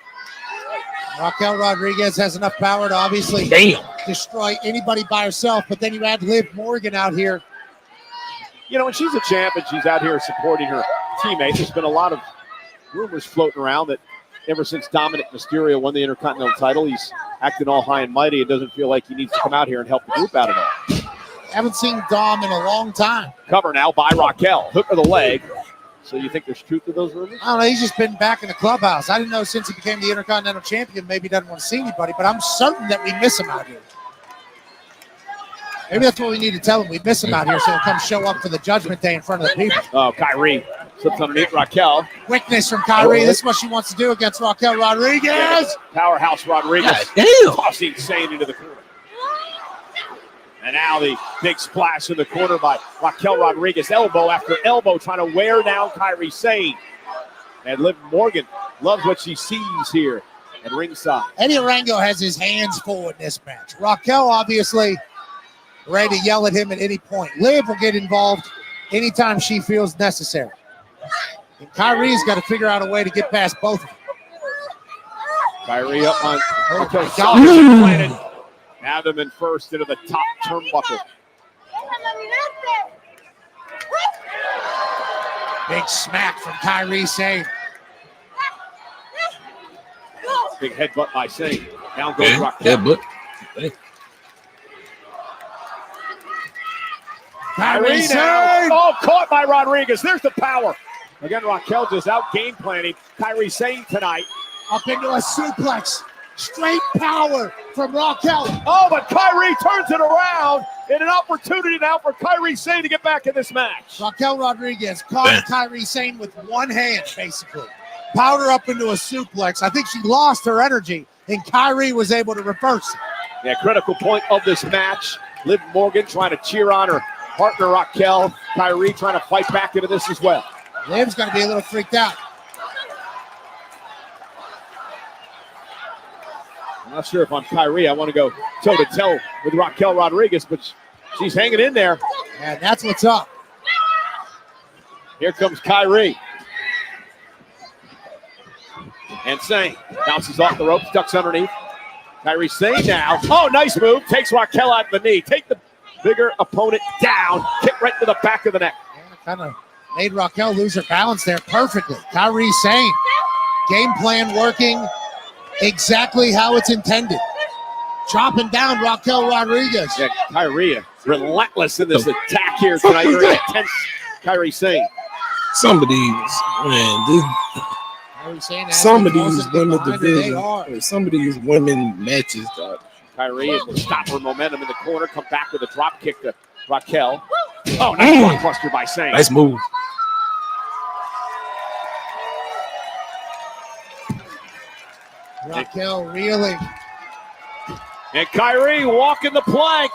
Raquel Rodriguez has enough power to obviously destroy anybody by herself, but then you add Liv Morgan out here. You know, when she's a champ and she's out here supporting her teammates, there's been a lot of rumors floating around that ever since Dominic Mysterio won the Intercontinental title, he's acting all high and mighty and doesn't feel like he needs to come out here and help the group out at all. Haven't seen Dom in a long time. Cover now by Raquel. Hook of the leg. So you think there's truth to those rumors? I don't know. He's just been back in the clubhouse. I didn't know since he became the Intercontinental Champion, maybe he doesn't want to see anybody, but I'm certain that we miss him out here. Maybe that's what we need to tell him. We miss him out here so he'll come show up for the Judgment Day in front of the people. Oh, Kyrie slips underneath Raquel. Quickness from Kyrie. This is what she wants to do against Raquel Rodriguez. Powerhouse Rodriguez. Damn. Tossing Sane into the corner. And now the big splash in the corner by Raquel Rodriguez. Elbow after elbow trying to wear down Kyrie Sane. And Liv Morgan loves what she sees here at ringside. Eddie Arango has his hands full in this match. Raquel obviously ready to yell at him at any point. Liv will get involved anytime she feels necessary. And Kyrie's got to figure out a way to get past both of them. Kyrie up on planted. Abdomen first into the top turnbuckle. Big smack from Kyrie Sane. Big headbutt by Sane. Down goes Raquel. Headbutt. Kyrie now. Oh, caught by Rodriguez. There's the power. Again, Raquel just out game planning Kyrie Sane tonight. Up into a suplex. Straight power from Raquel. Oh, but Kyrie turns it around in an opportunity now for Kyrie Sane to get back in this match. Raquel Rodriguez caught Kyrie Sane with one hand, basically. Powered her up into a suplex. I think she lost her energy, and Kyrie was able to reverse it. Yeah, critical point of this match. Liv Morgan trying to cheer on her partner Raquel. Kyrie trying to fight back into this as well. Liv's going to be a little freaked out. I'm not sure if I'm Kyrie. I want to go toe-to-toe with Raquel Rodriguez, but she's hanging in there. And that's what's up. Here comes Kyrie. And Sane bounces off the ropes, ducks underneath. Kyrie Sane now. Oh, nice move. Takes Raquel out of the knee. Take the bigger opponent down. Kick right to the back of the neck. Kind of made Raquel lose her balance there perfectly. Kyrie Sane. Game plan working exactly how it's intended. Chopping down Raquel Rodriguez. Yeah, Kyrie relentless in this attack here tonight. Very intense Kyrie Sane. Some of these, man, some of these women division, some of these women matches, dog. Kyrie able to stop her momentum in the corner, come back with a drop kick to Raquel. Oh, nice blockbuster by Sane. Nice move. Raquel reeling. And Kyrie walking the plank.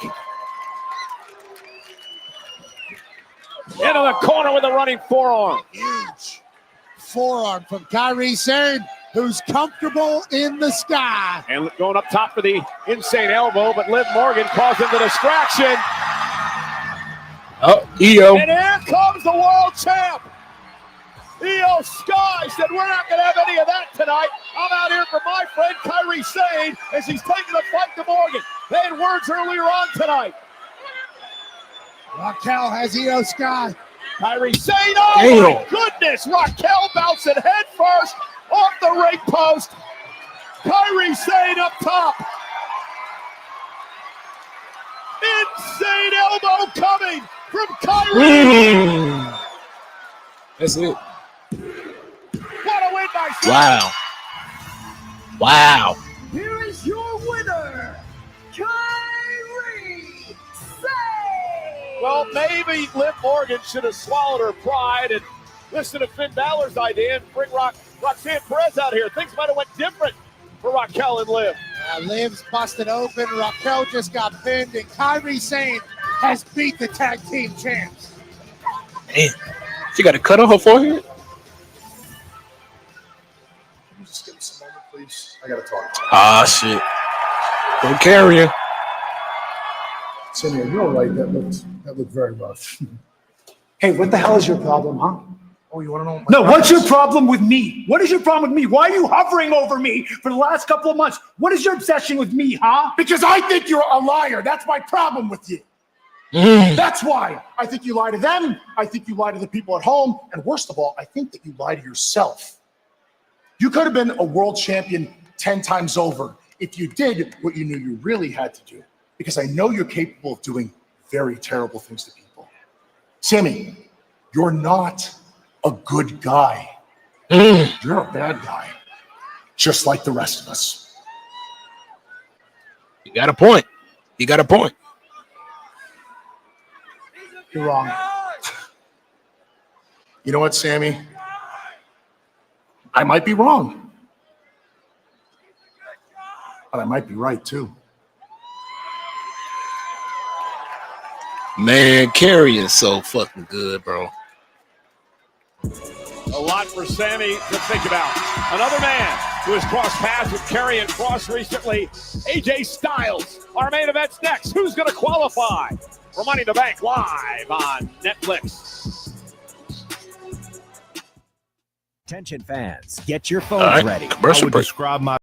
Into the corner with a running forearm. Huge forearm from Kyrie Sane, who's comfortable in the sky. And going up top for the insane elbow, but Liv Morgan causing the distraction. Oh, EO. And here comes the world champ. EO Sky said, we're not going to have any of that tonight. I'm out here for my friend Kyrie Sane as he's taking the fight to Morgan. They had words earlier on tonight. Raquel has EO Sky Kyrie Sane, oh my goodness! Raquel bouncing head first off the ring post. Kyrie Sane up top. Insane elbow coming from Kyrie. That's it. What a win by Sane. Wow. Wow. Here is your winner, Kyrie Sane. Well, maybe Liv Morgan should have swallowed her pride and listened to Finn Balor's idea and bring Roxanne Perez out here. Things might have went different for Raquel and Liv. Liv's busted open. Raquel just got pinned, and Kyrie Sane has beat the tag team champs. Man, she got a cut on her forehead. Just give me some moment, please. I gotta talk. Ah, shit. Go carry her. Sammy, you're all right. That looked very rough. Hey, what the hell is your problem, huh? Oh, you want to know? No, what's your problem with me? What is your problem with me? Why are you hovering over me for the last couple of months? What is your obsession with me, huh? Because I think you're a liar. That's my problem with you. That's why. I think you lie to them. I think you lie to the people at home. And worst of all, I think that you lie to yourself. You could have been a world champion 10 times over if you did what you knew you really had to do. Because I know you're capable of doing very terrible things to people. Sammy, you're not a good guy. You're a bad guy. Just like the rest of us. You got a point. You got a point. You're wrong. You know what, Sammy? I might be wrong. But I might be right, too. Man, Carrie is so fucking good, bro. A lot for Sammy to think about. Another man who has crossed paths with Karrion Kross recently, AJ Styles. Our main event's next. Who's going to qualify for Money in the Bank live on Netflix? Attention fans, get your phones ready. Commercial I would break. describe my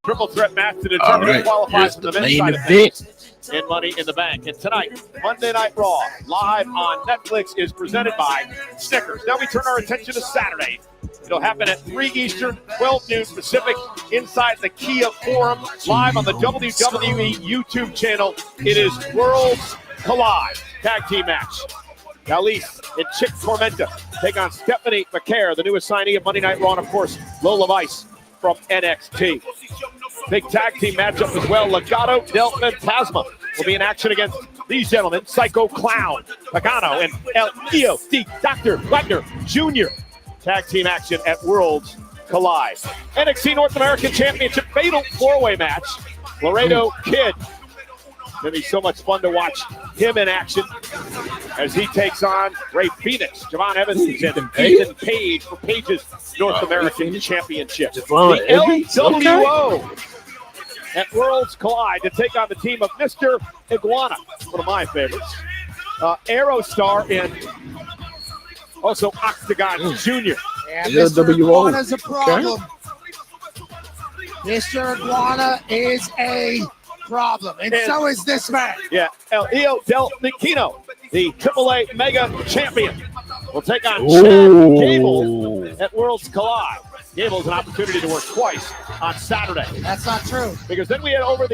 triple threat match to determine who qualifies for the men's side of things in Money in the Bank. And tonight, Monday Night Raw, live on Netflix, is presented by Snickers. Now we turn our attention to Saturday. It'll happen at 3 Eastern, 12 noon Pacific, inside the Kia Forum, live on the WWE YouTube channel. It is Worlds Collide tag team match. Alice and Chick Tormenta take on Stephanie McCare, the new assignee of Monday Night Raw, and of course, Lola Vice from NXT. Big tag team matchup as well. Legado del Fantasma will be in action against these gentlemen, Psycho Clown, Pagano, and El Io D. Dr. Wagner Jr. Tag team action at Worlds Collide. NXT North American Championship fatal 4-way match. Laredo Kid. It'll be so much fun to watch him in action as he takes on Ray Phoenix, Javon Evans, and Ethan Page for Page's North American Championship. The LWO at Worlds Collide to take on the team of Mr. Iguana, one of my favorites. Aerostar and also Octagon Jr. And Mr. Iguana's a problem. Mr. Iguana is a problem, and so is this man. Yeah, El Io del Niquino, the AAA Mega Champion, will take on Chad Gable at Worlds Collide. Gable's an opportunity to work twice on Saturday. That's not true. Because then we head over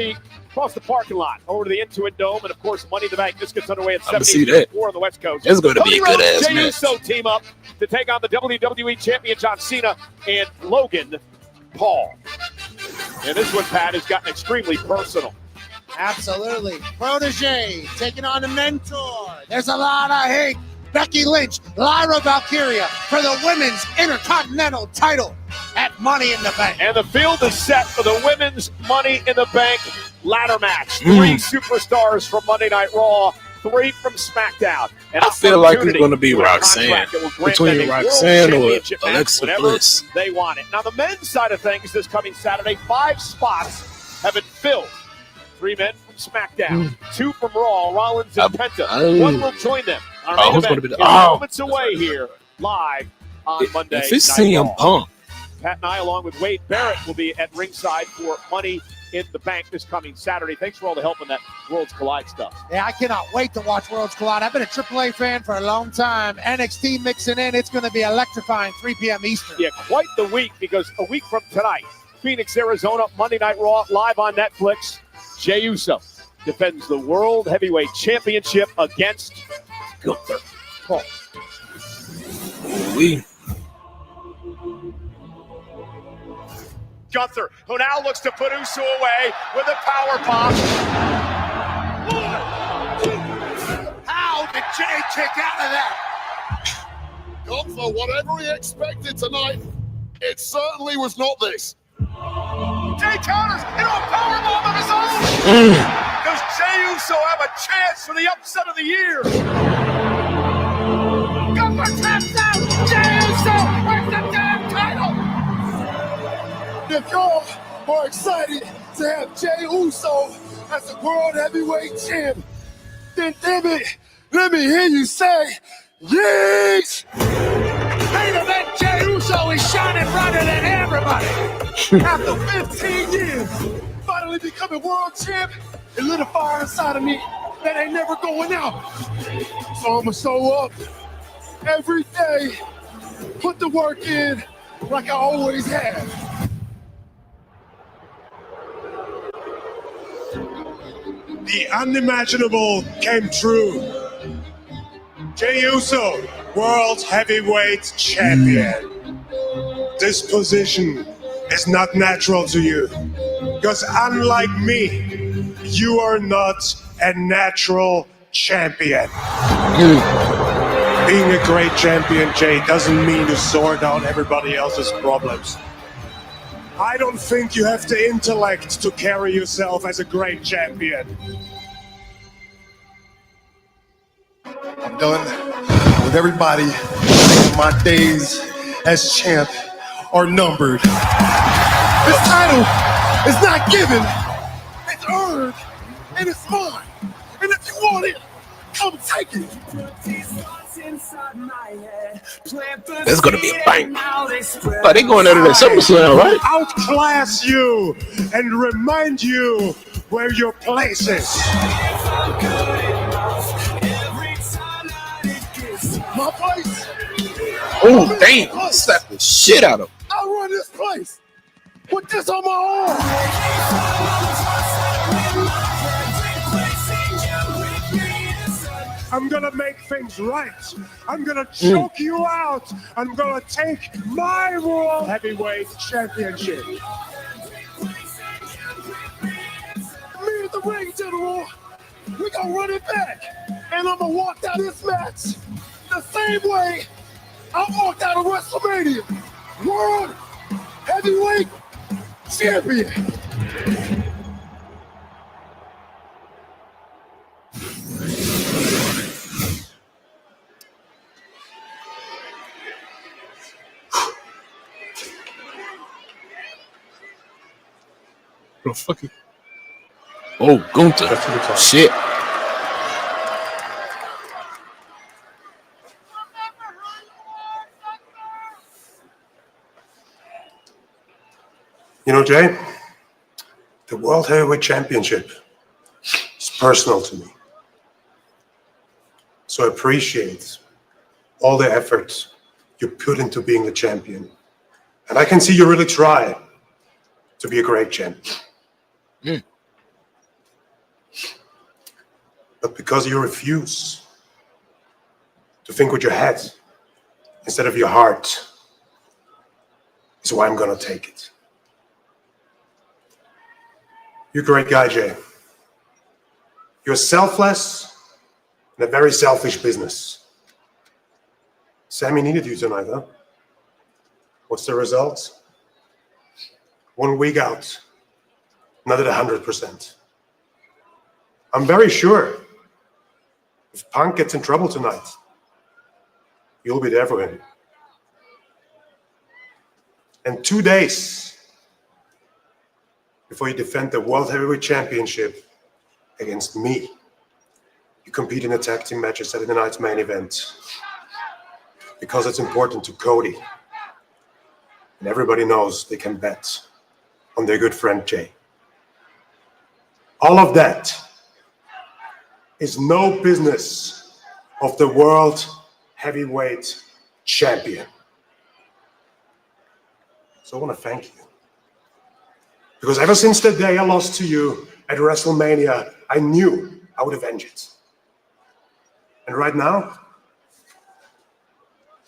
across the parking lot, over to the Intuit Dome, and of course, Money in the Bank. This gets underway at 7:04 on the West Coast. It's going to be a good ass Jey match. Uso team up to take on the WWE Champion John Cena and Logan Paul. And this one, Pat, has gotten extremely personal. Absolutely. Protege taking on the mentor. There's a lot of hate. Becky Lynch, Lyra Valkyria for the Women's Intercontinental title at Money in the Bank. And the field is set for the Women's Money in the Bank ladder match. 3 superstars from Monday Night Raw, 3 from SmackDown. And I feel like it's going to be Roxanne. Between Roxanne or Alexa Bliss. They want it. Now, the men's side of things this coming Saturday, 5 spots have been filled. 3 men from SmackDown, 2 from Raw, Rollins and Penta. 1 will join them. Who's going to be the moments away here, live on Monday If it's Night CM Raw. Punk. Pat and I, along with Wade Barrett, will be at ringside for Money in the Bank this coming Saturday. Thanks for all the help on that Worlds Collide stuff. Yeah, I cannot wait to watch Worlds Collide. I've been a AAA fan for a long time. NXT mixing in. It's going to be electrifying, 3 p.m. Eastern. Yeah, quite the week, because a week from tonight, Phoenix, Arizona, Monday Night Raw, live on Netflix. Jey Uso defends the World Heavyweight Championship against Gunther. Paul. Gunther, who now looks to put Uso away with a power bomb. How did Jay kick out of that? Gunther, whatever he expected tonight, it certainly was not this. Jay counters into a power bomb of his own. Does Jey Uso have a chance for the upset of the year? Gunther taps out. Jey Uso wins the damn title. If y'all are excited to have Jey Uso as the World Heavyweight Champ, then damn it, let me hear you say, yes! Main event, Jey Uso is shining brighter than everybody. After 15 years, finally becoming world champ, it lit a fire inside of me that ain't never going out. So I'ma show up every day, put the work in like I always have. The unimaginable came true. Jey Uso, World Heavyweight Champion. This position is not natural to you, because unlike me, you are not a natural champion. Being a great champion, Jay, doesn't mean to sort out everybody else's problems. I don't think you have the intellect to carry yourself as a great champion. I'm done with everybody. My days as champ are numbered. This title is not given, it's earned, and it's mine. And if you want it, Come take it. That's gonna be a bang. Oh, they going out of that SummerSlam, right? Outclass you and remind you where your place is. My place. Oh, damn. Slap the shit out of him. I run this place with this on my arm. I'm gonna make things right. I'm gonna choke you out. I'm gonna take my World Heavyweight Championship. Me at the ring, General. We gonna run it back, and I'm gonna walk out this match the same way I walked out of WrestleMania. World Heavyweight Champion. Fucking. Oh, Gunther. Shit. You know, Jay, the World Heavyweight Championship is personal to me. So I appreciate all the effort you put into being the champion. And I can see you really try to be a great champion. But because you refuse to think with your head instead of your heart, is why I'm gonna take it. You're a great guy, Jay. You're selfless in a very selfish business. Sammy needed you tonight, huh? What's the result? 1 week out, not at 100%. I'm very sure if Punk gets in trouble tonight, you'll be there for him. And 2 days before you defend the World Heavyweight Championship against me, you compete in a tag team match at Saturday Night's main event. Because it's important to Cody. And everybody knows they can bet on their good friend Jay. All of that is no business of the World Heavyweight Champion. So I want to thank you. Because ever since the day I lost to you at WrestleMania, I knew I would avenge it. And right now,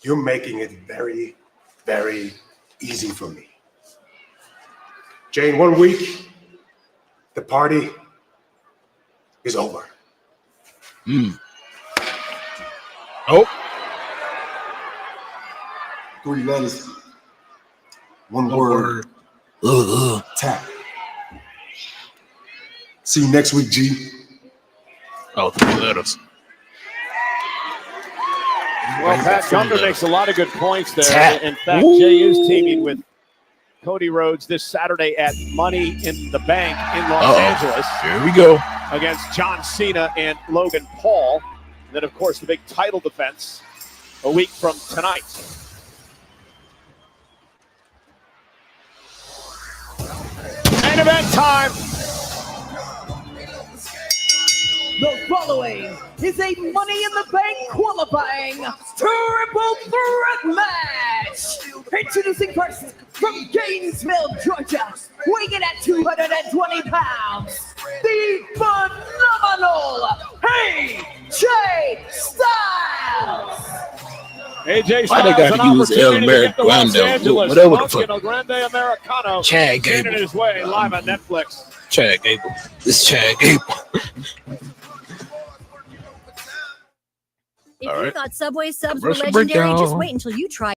you're making it very, very easy for me. Jay, in 1 week, the party is over. Oh. 3 letters. One word. Tap. See you next week, G. Oh, 3 letters. Well, Pat Gunther makes a lot of good points there. Tap. In fact, Jay is teaming with Cody Rhodes this Saturday at Money in the Bank in Los Angeles. Here we go. Against John Cena and Logan Paul. And then, of course, the big title defense a week from tonight. Main event time. The following is a Money in the Bank qualifying triple threat match. Introducing first from Gainesville, Georgia, weighing in at 220 pounds, the phenomenal AJ Styles. AJ Styles, Why they gotta use El Americano? Whatever the fuck. Grande Americano. Chad Gable. Making his way live on Netflix. Chad Gable. This Chad Gable. If All you right. thought Subway subs were Commercial legendary, just breakdown. wait until you try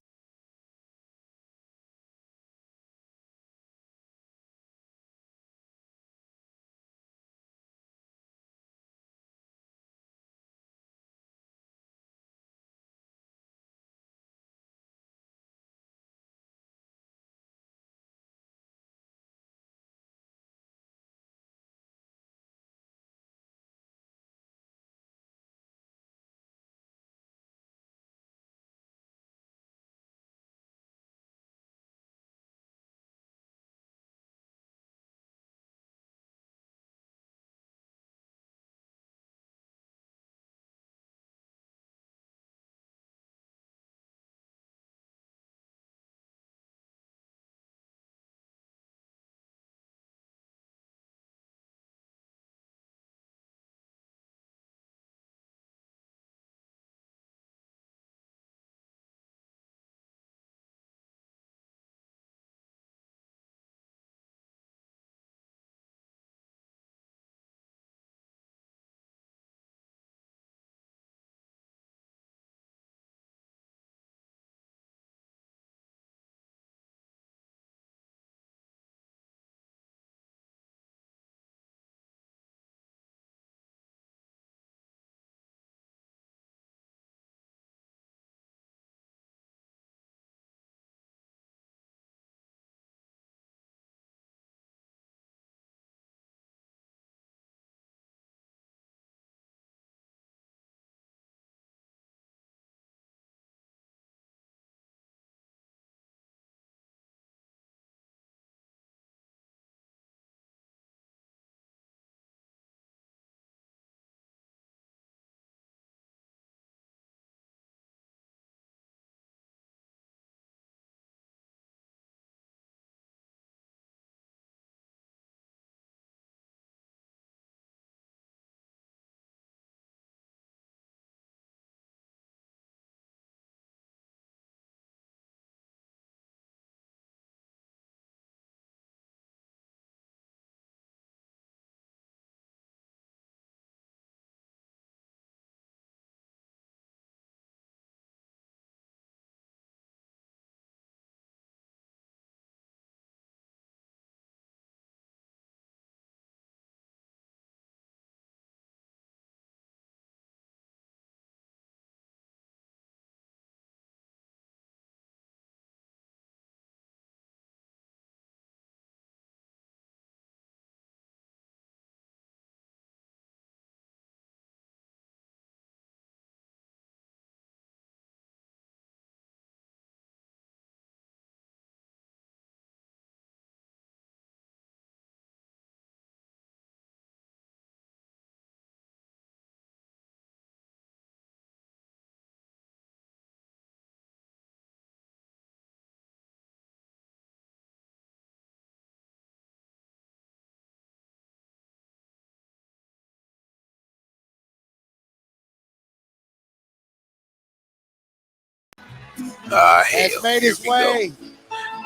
has made his way.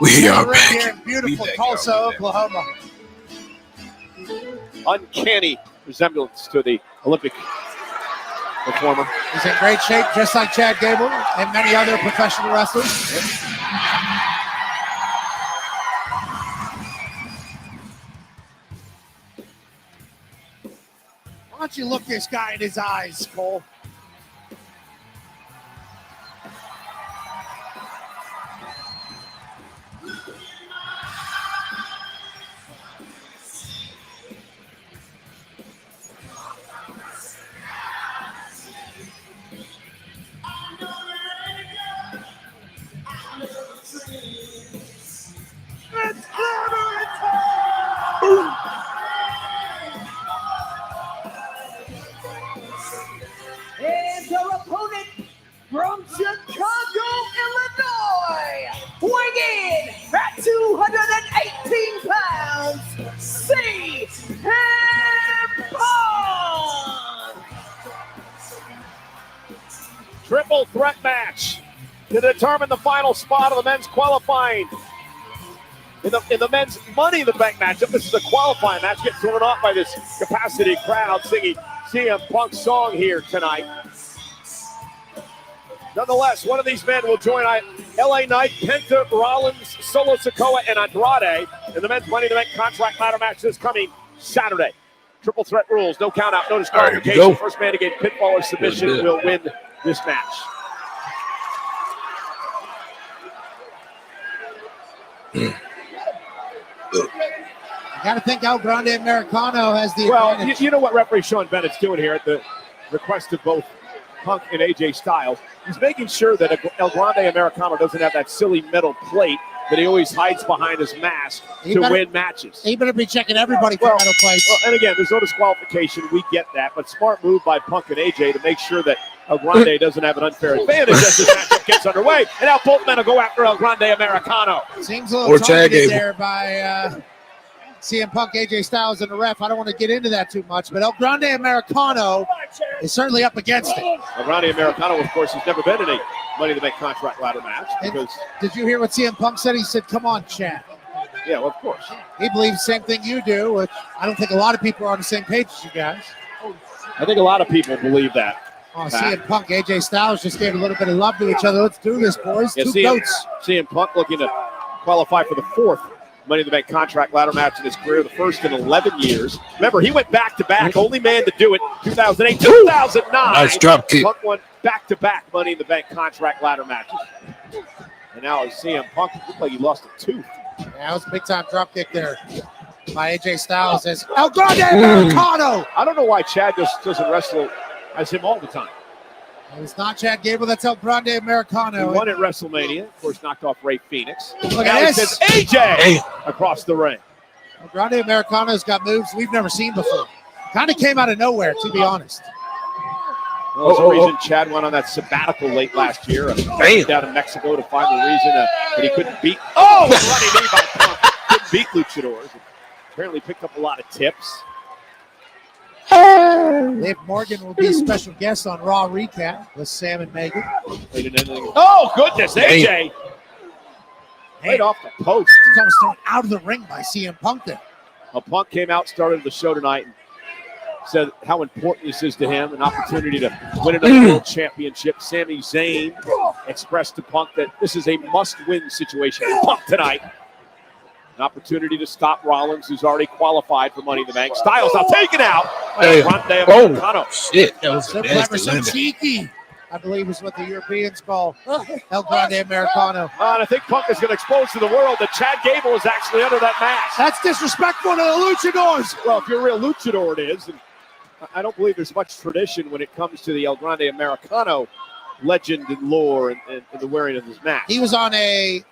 We are back here back. in beautiful Tulsa, Oklahoma. Uncanny resemblance to the Olympic performer. He's in great shape, just like Chad Gable and many other professional wrestlers. Why don't you look this guy in his eyes, Cole? And their opponent from Chicago, Illinois, weighing in at 218 pounds, CM Punk. Triple threat match to determine the final spot of the men's qualifying. In the men's Money in the Bank matchup, this is a qualifying match. Get thrown off by this capacity crowd singing CM Punk's song here tonight. Nonetheless, one of these men will join LA Knight, Penta, Rollins, Solo Sikoa, and Andrade in the men's Money in the Bank contract ladder match this coming Saturday. Triple threat rules, no count out, no disqualification. All right, First man to get pinfall or submission will win this match. I got to think El Grande Americano has the advantage. You know what referee Sean Bennett's doing here at the request of both Punk and AJ Styles. He's making sure that El Grande Americano doesn't have that silly metal plate that he always hides behind his mask to win matches. He better be checking everybody for metal plates. And again, there's no disqualification. We get that. But smart move by Punk and AJ to make sure that El Grande doesn't have an unfair advantage as this matchup gets underway. And now both men will go after El Grande Americano. Seems a little targeted there by CM Punk, AJ Styles, and the ref. I don't want to get into that too much, but El Grande Americano is certainly up against it. El Grande Americano, of course, has never been in a Money in the Bank contract ladder match. Because, did you hear what CM Punk said? He said, come on, Chad. Yeah, well, of course. He believes the same thing you do, which I don't think a lot of people are on the same page as you guys. I think a lot of people believe that. Oh, CM Punk, AJ Styles just gave a little bit of love to each other. Let's do this, boys. Yeah, Two goats. CM Punk looking to qualify for the fourth Money in the Bank contract ladder match in his career, the first in 11 years. Remember, he went back-to-back, only man to do it, 2008, 2009. Nice drop kick. Punk won back-to-back Money in the Bank contract ladder matches. And now as CM Punk, it looked like he lost a tooth. Yeah, that was a big-time drop kick there by AJ Styles as El Grande Americano. I don't know why Chad just doesn't wrestle as him all the time. It's not Chad Gable, that's El Grande Americano. He won at WrestleMania, of course, knocked off Ray Phoenix. Look at this. AJ across the ring. El Grande Americano's got moves we've never seen before. Kind of came out of nowhere, to be honest. Well, there's a reason Chad went on that sabbatical late last year. Down in Mexico to find the reason that he couldn't beat. Oh, running knee by Punk. Couldn't beat luchadors. Apparently picked up a lot of tips. Liv Morgan will be a special guest on Raw Recap with Sam and Megan. Oh, goodness, AJ. Right off the post. He's almost thrown out of the ring by CM Punk there. Well, Punk came out, started the show tonight, and said how important this is to him, an opportunity to win another world championship. Sami Zayn expressed to Punk that this is a must-win situation for Punk tonight. An opportunity to stop Rollins, who's already qualified for Money in the Bank. Styles now taken out by Grande Americano. Shit, that was so clever, so cheeky, I believe is what the Europeans call El Grande Americano. And I think Punk is going to expose to the world that Chad Gable is actually under that mask. That's disrespectful to the luchadors. Well, if you're a real luchador, it is. And I don't believe there's much tradition when it comes to the El Grande Americano legend and lore and the wearing of his mask. He was on a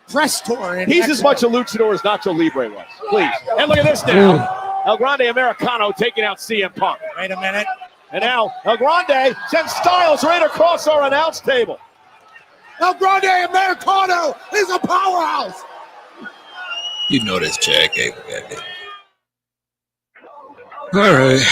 press tour in He's Mexico. as much a luchador as Nacho Libre was. Please. And look at this now. El Grande Americano taking out CM Punk. Wait a minute. And now El Grande sends Styles right across our announce table. El Grande Americano is a powerhouse. You know that's Chad Gable. All right.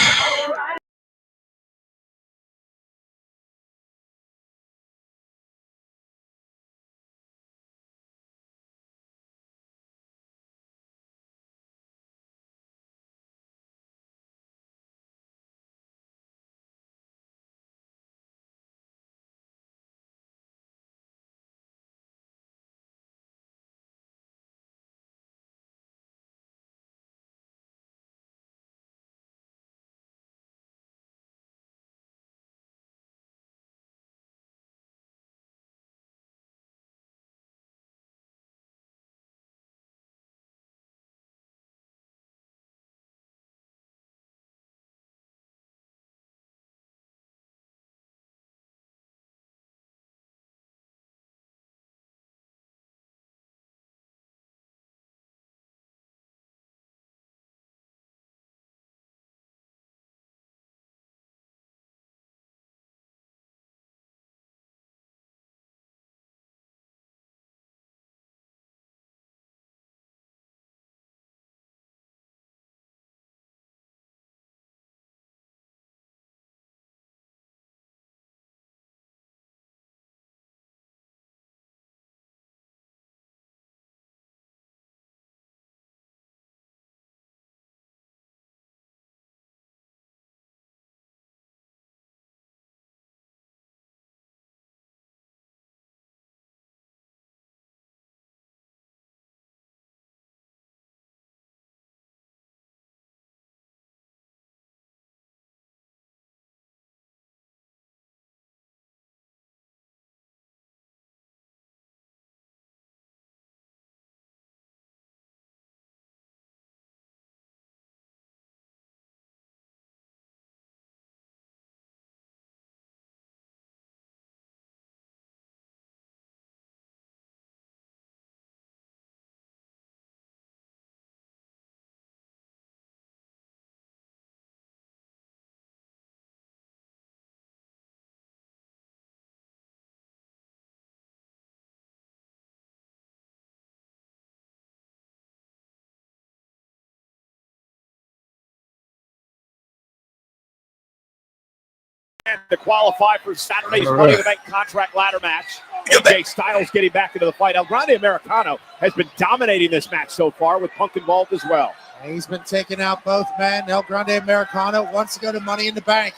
to qualify for Saturday's Money in the Bank contract ladder match. AJ Styles getting back into the fight. El Grande Americano has been dominating this match so far with Punk involved as well. He's been taking out both men. El Grande Americano wants to go to Money in the Bank.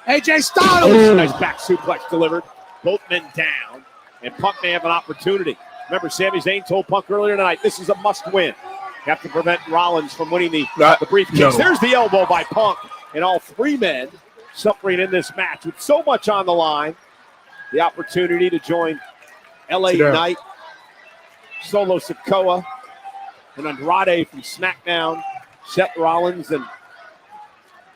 AJ Styles! Nice back suplex delivered. Both men down, and Punk may have an opportunity. Remember, Sami Zayn told Punk earlier tonight, this is a must-win. You have to prevent Rollins from winning the briefcase. No. There's the elbow by Punk, and all three men suffering in this match with so much on the line. The opportunity to join LA Knight, Solo Sikoa, and Andrade from SmackDown, Seth Rollins, and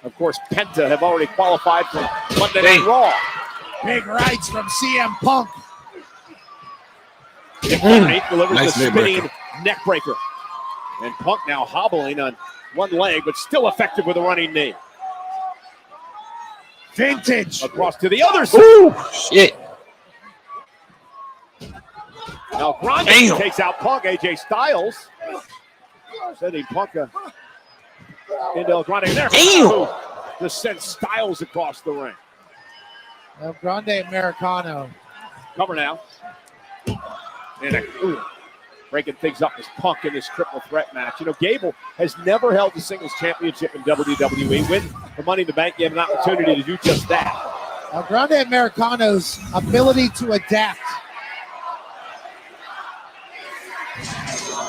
of course Penta have already qualified for Monday Night Raw. Big rights from CM Punk. Nate delivers the spinning neck breaker. And Punk now hobbling on one leg, but still effective with a running knee. Vintage. Across to the other side. Ooh, shit. Now Grande takes out Punk. AJ Styles sending Punk into El Grande there. Just sends Styles across the ring. El Grande Americano. Cover now. And breaking things up as Punk in this triple threat match. You know, Gable has never held the singles championship in WWE. Win the Money in the Bank, you have an opportunity to do just that. El Grande Americano's ability to adapt.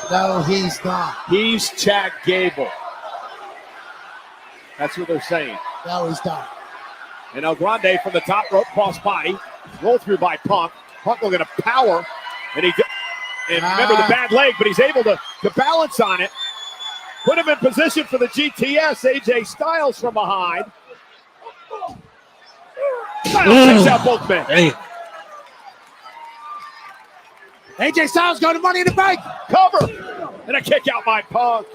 No, he's not. He's Chad Gable. That's what they're saying. No, he's not. And El Grande from the top rope, cross body, roll through by Punk. Punk looking to power, and remember the bad leg, but he's able to balance on it. Put him in position for the GTS. AJ Styles from behind. Styles takes out both men. AJ Styles going to Money in the Bank. Cover. And a kick out by Punk.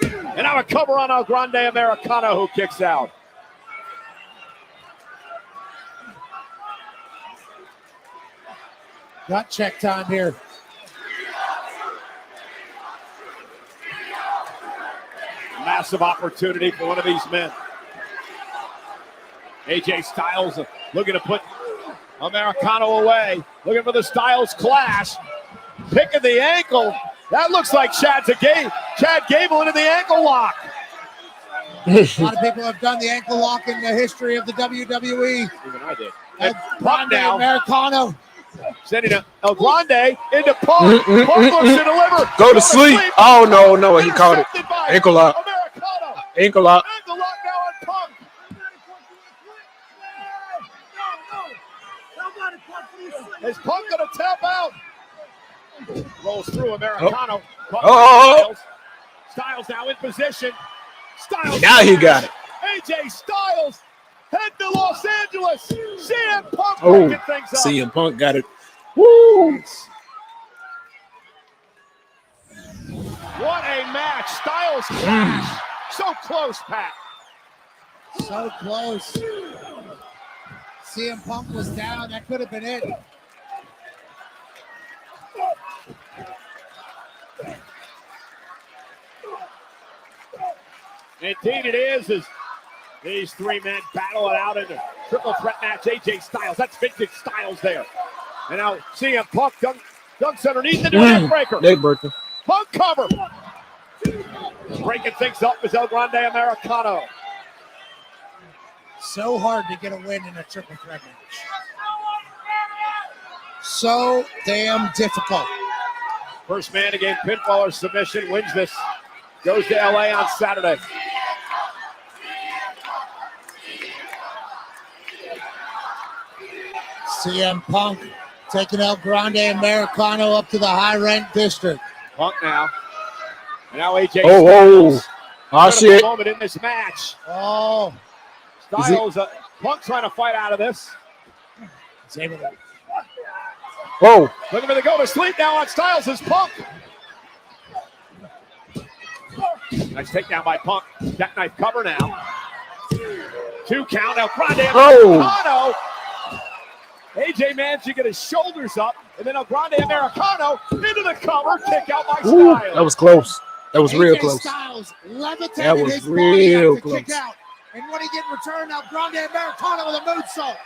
And now a cover on El Grande Americano, who kicks out. Gut check time here. Massive opportunity for one of these men. AJ Styles looking to put Americano away. Looking for the Styles clash. Picking the ankle. That looks like Chad Gable into the ankle lock. A lot of people have done the ankle lock in the history of the WWE. Even I did. El Grande Americano. Sending El Grande into Punk. Punk looks to deliver. Go to sleep. Oh, no, he caught it. Ankle lock. Ankle lock. Ankle lock now on Punk. Is Punk going to tap out? Rolls through Americano. Styles now in position. Styles. Now he got it. AJ Styles head to Los Angeles. CM Punk breaking things up. CM Punk got it. Woo! What a match. Styles clash. So close, Pat. So close. CM Punk was down. That could have been it. Indeed it is, as these three men battle it out in a triple threat match. AJ Styles, that's vintage Styles there. And now CM Punk dunks underneath the neck breaker. Neck breaker. Punk cover. Breaking things up is El Grande Americano. So hard to get a win in a triple threat match. So damn difficult. First man to gain pinfall or submission wins this. Goes to LA on Saturday. CM Punk taking El Grande Americano up to the high rent district. Punk now. And now AJ Styles. Oh, shit. Moment in this match. Oh. Styles, Punk trying to fight out of this. He's able to. Whoa. Looking for the go to sleep now on Styles is Punk. Nice takedown by Punk. Jackknife cover now. 2 count. El Grande Americano. AJ managed to get his shoulders up, and then El Grande Americano into the cover. Kick out by Styles. That was close. That was real close. Styles levitated That was his real body close. kick out. And what he get in return now, Grande Americano with a moonsault.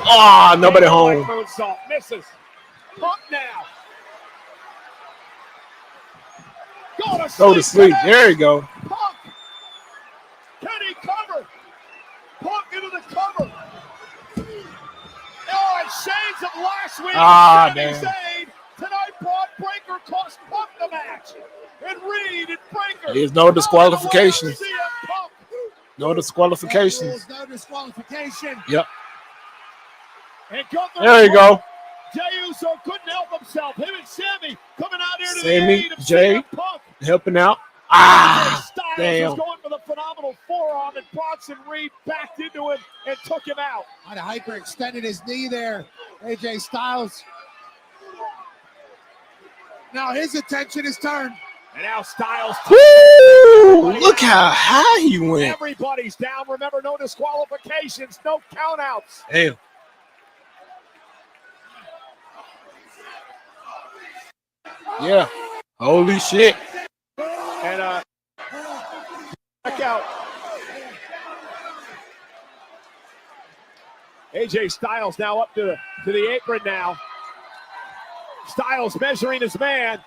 Ah, nobody home. Moonsault misses. Punk now. Go to sleep. There you go. Punk. Can he cover? Punk into the cover. Oh, and shades of last week. Ah, Sami damn. Zayn. Tonight, Braun Breaker cost Punk the match. And Reed and Breaker. There's no disqualification. No disqualification. Rules, no disqualification. Yep. And Gunther There you go. Jey Uso couldn't help himself. Him and Sammy coming out here to the Sammy, aid of Jay, CM Punk. helping out. Ah, Styles damn. was going for the phenomenal forearm, and Bronson Reed backed into him and took him out. I'd hyperextended his knee there, AJ Styles. Now his attention is turned. And now Styles. Woo! Look how high he went. Everybody's down. Remember, no disqualifications, no countouts. Damn. Yeah. Holy shit. And check out. AJ Styles now up to the apron now. Styles measuring his man.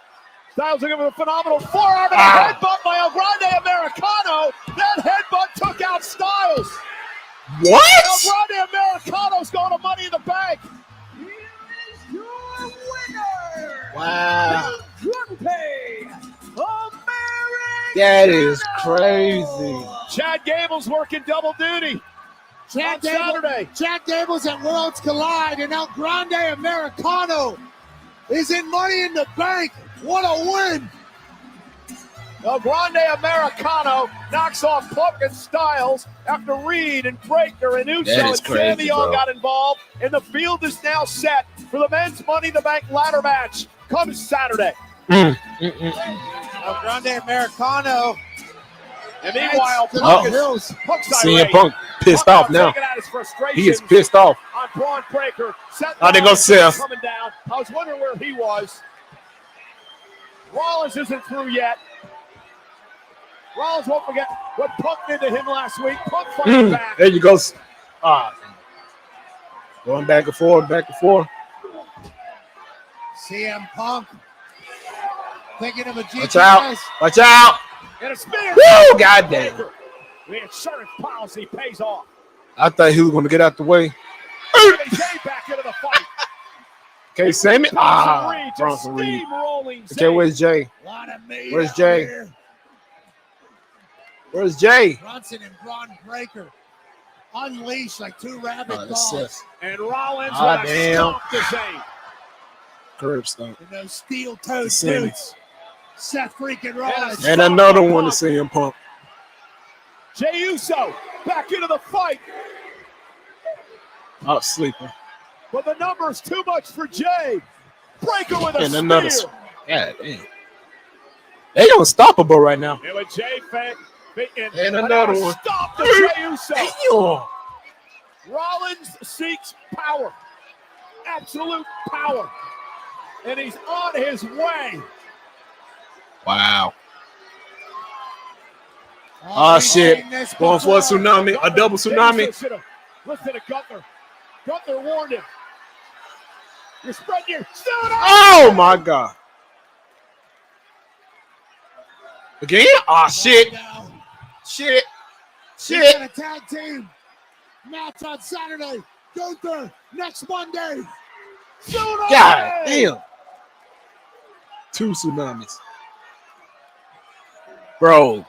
Styles looking for a phenomenal forearm and a headbutt by El Grande Americano. That headbutt took out Styles. What? El Grande Americano's going to Money in the Bank. Wow. Grande That is crazy. Chad Gable's working double duty. Chad Gable's at Worlds Collide, and El Grande Americano is in Money in the Bank. What a win! El Grande Americano knocks off Punk and Styles after Reed and Breaker and Uso and Sammy all got involved. And the field is now set for the men's Money in the Bank ladder match comes Saturday. El Grande Americano. And meanwhile, Punk's CM Punk pissed off now. He is pissed off. On Braun Breaker. Oh, there goes Seth. Coming down. I was wondering where he was. Rollins isn't through yet. Rollins won't forget what Punk did to him last week. Punk fighting back. There you go. Going back and forth, back and forth. CM Punk thinking of a GPS. Watch out. Watch out. And a spear. Woo, goddamn. The insurance policy pays off. I thought he was going to get out the way. Sami Zayn back into the fight. Okay, Sammy. Bronson Reed. Okay, where's Jay? Where's Jay? Where's Jay? Bronson and Braun Breaker unleashed like two rabid dogs. And Rollins with a stomp to Zayn. Curb stomp. And those steel-toed boots. Seth freaking Rollins. And another one to CM Punk. Jey Uso back into the fight. Oh, sleeping. But the number's too much for Jay. Breaker with a And another. spear. Yeah, damn. They unstoppable right now. And with Jay and another one. Stop the Jey Uso. Damn. Rollins seeks power. Absolute power. And he's on his way. Wow. Oh, shit. Going for a tsunami, a double tsunami. Listen to Gunther. Gunther warned him. You're spreading your Oh, my God. Again? Oh, shit. Shit. He's got a tag team match on Saturday. Gunther next Monday. God damn. 2 tsunamis. Bro,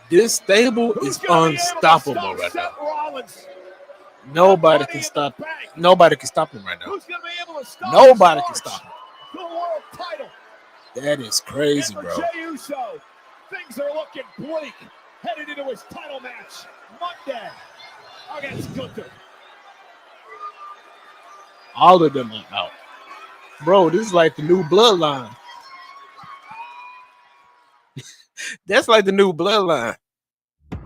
this stable is unstoppable right now. Nobody can stop. Nobody can stop him right now. Nobody can stop him. That is crazy, bro. Jey Uso, things are looking bleak. Headed into his title match Monday against Gunther. All of them are out. Bro, this is like the new bloodline. That's like the new bloodline.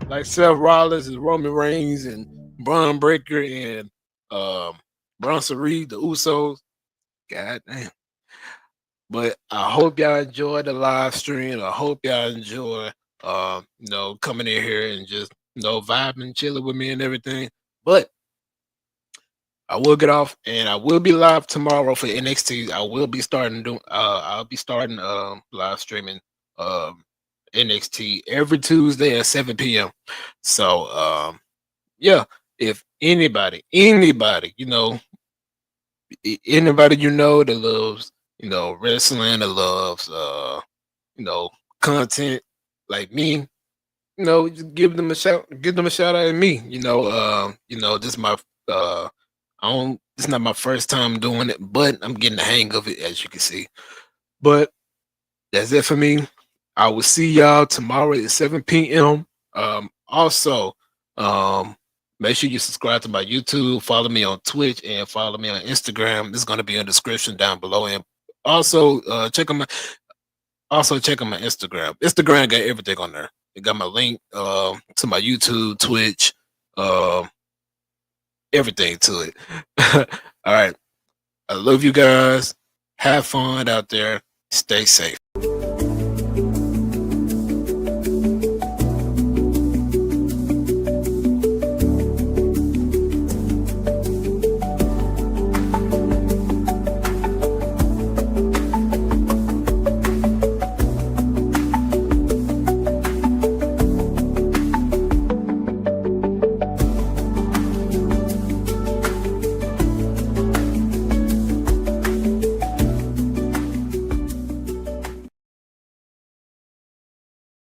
Like Seth Rollins and Roman Reigns and Braun Breaker and Bronson Reed, the Usos. God damn. But I hope y'all enjoyed the live stream. I hope y'all enjoy coming in here and just vibing, chilling with me and everything. But I will get off, and I will be live tomorrow for NXT. I'll be starting live streaming NXT every Tuesday at 7 p.m. So yeah, if anybody, anybody that loves wrestling, that loves content like me, just give them a shout out at me. This is my it's not my first time doing it, but I'm getting the hang of it, as you can see. But that's it for me. I will see y'all tomorrow at 7 p.m. Also, make sure you subscribe to my YouTube, follow me on Twitch, and follow me on Instagram. This is going to be in the description down below. And also check on my Instagram. Instagram got everything on there. It got my link to my YouTube, Twitch, everything to it. All right. I love you guys. Have fun out there. Stay safe.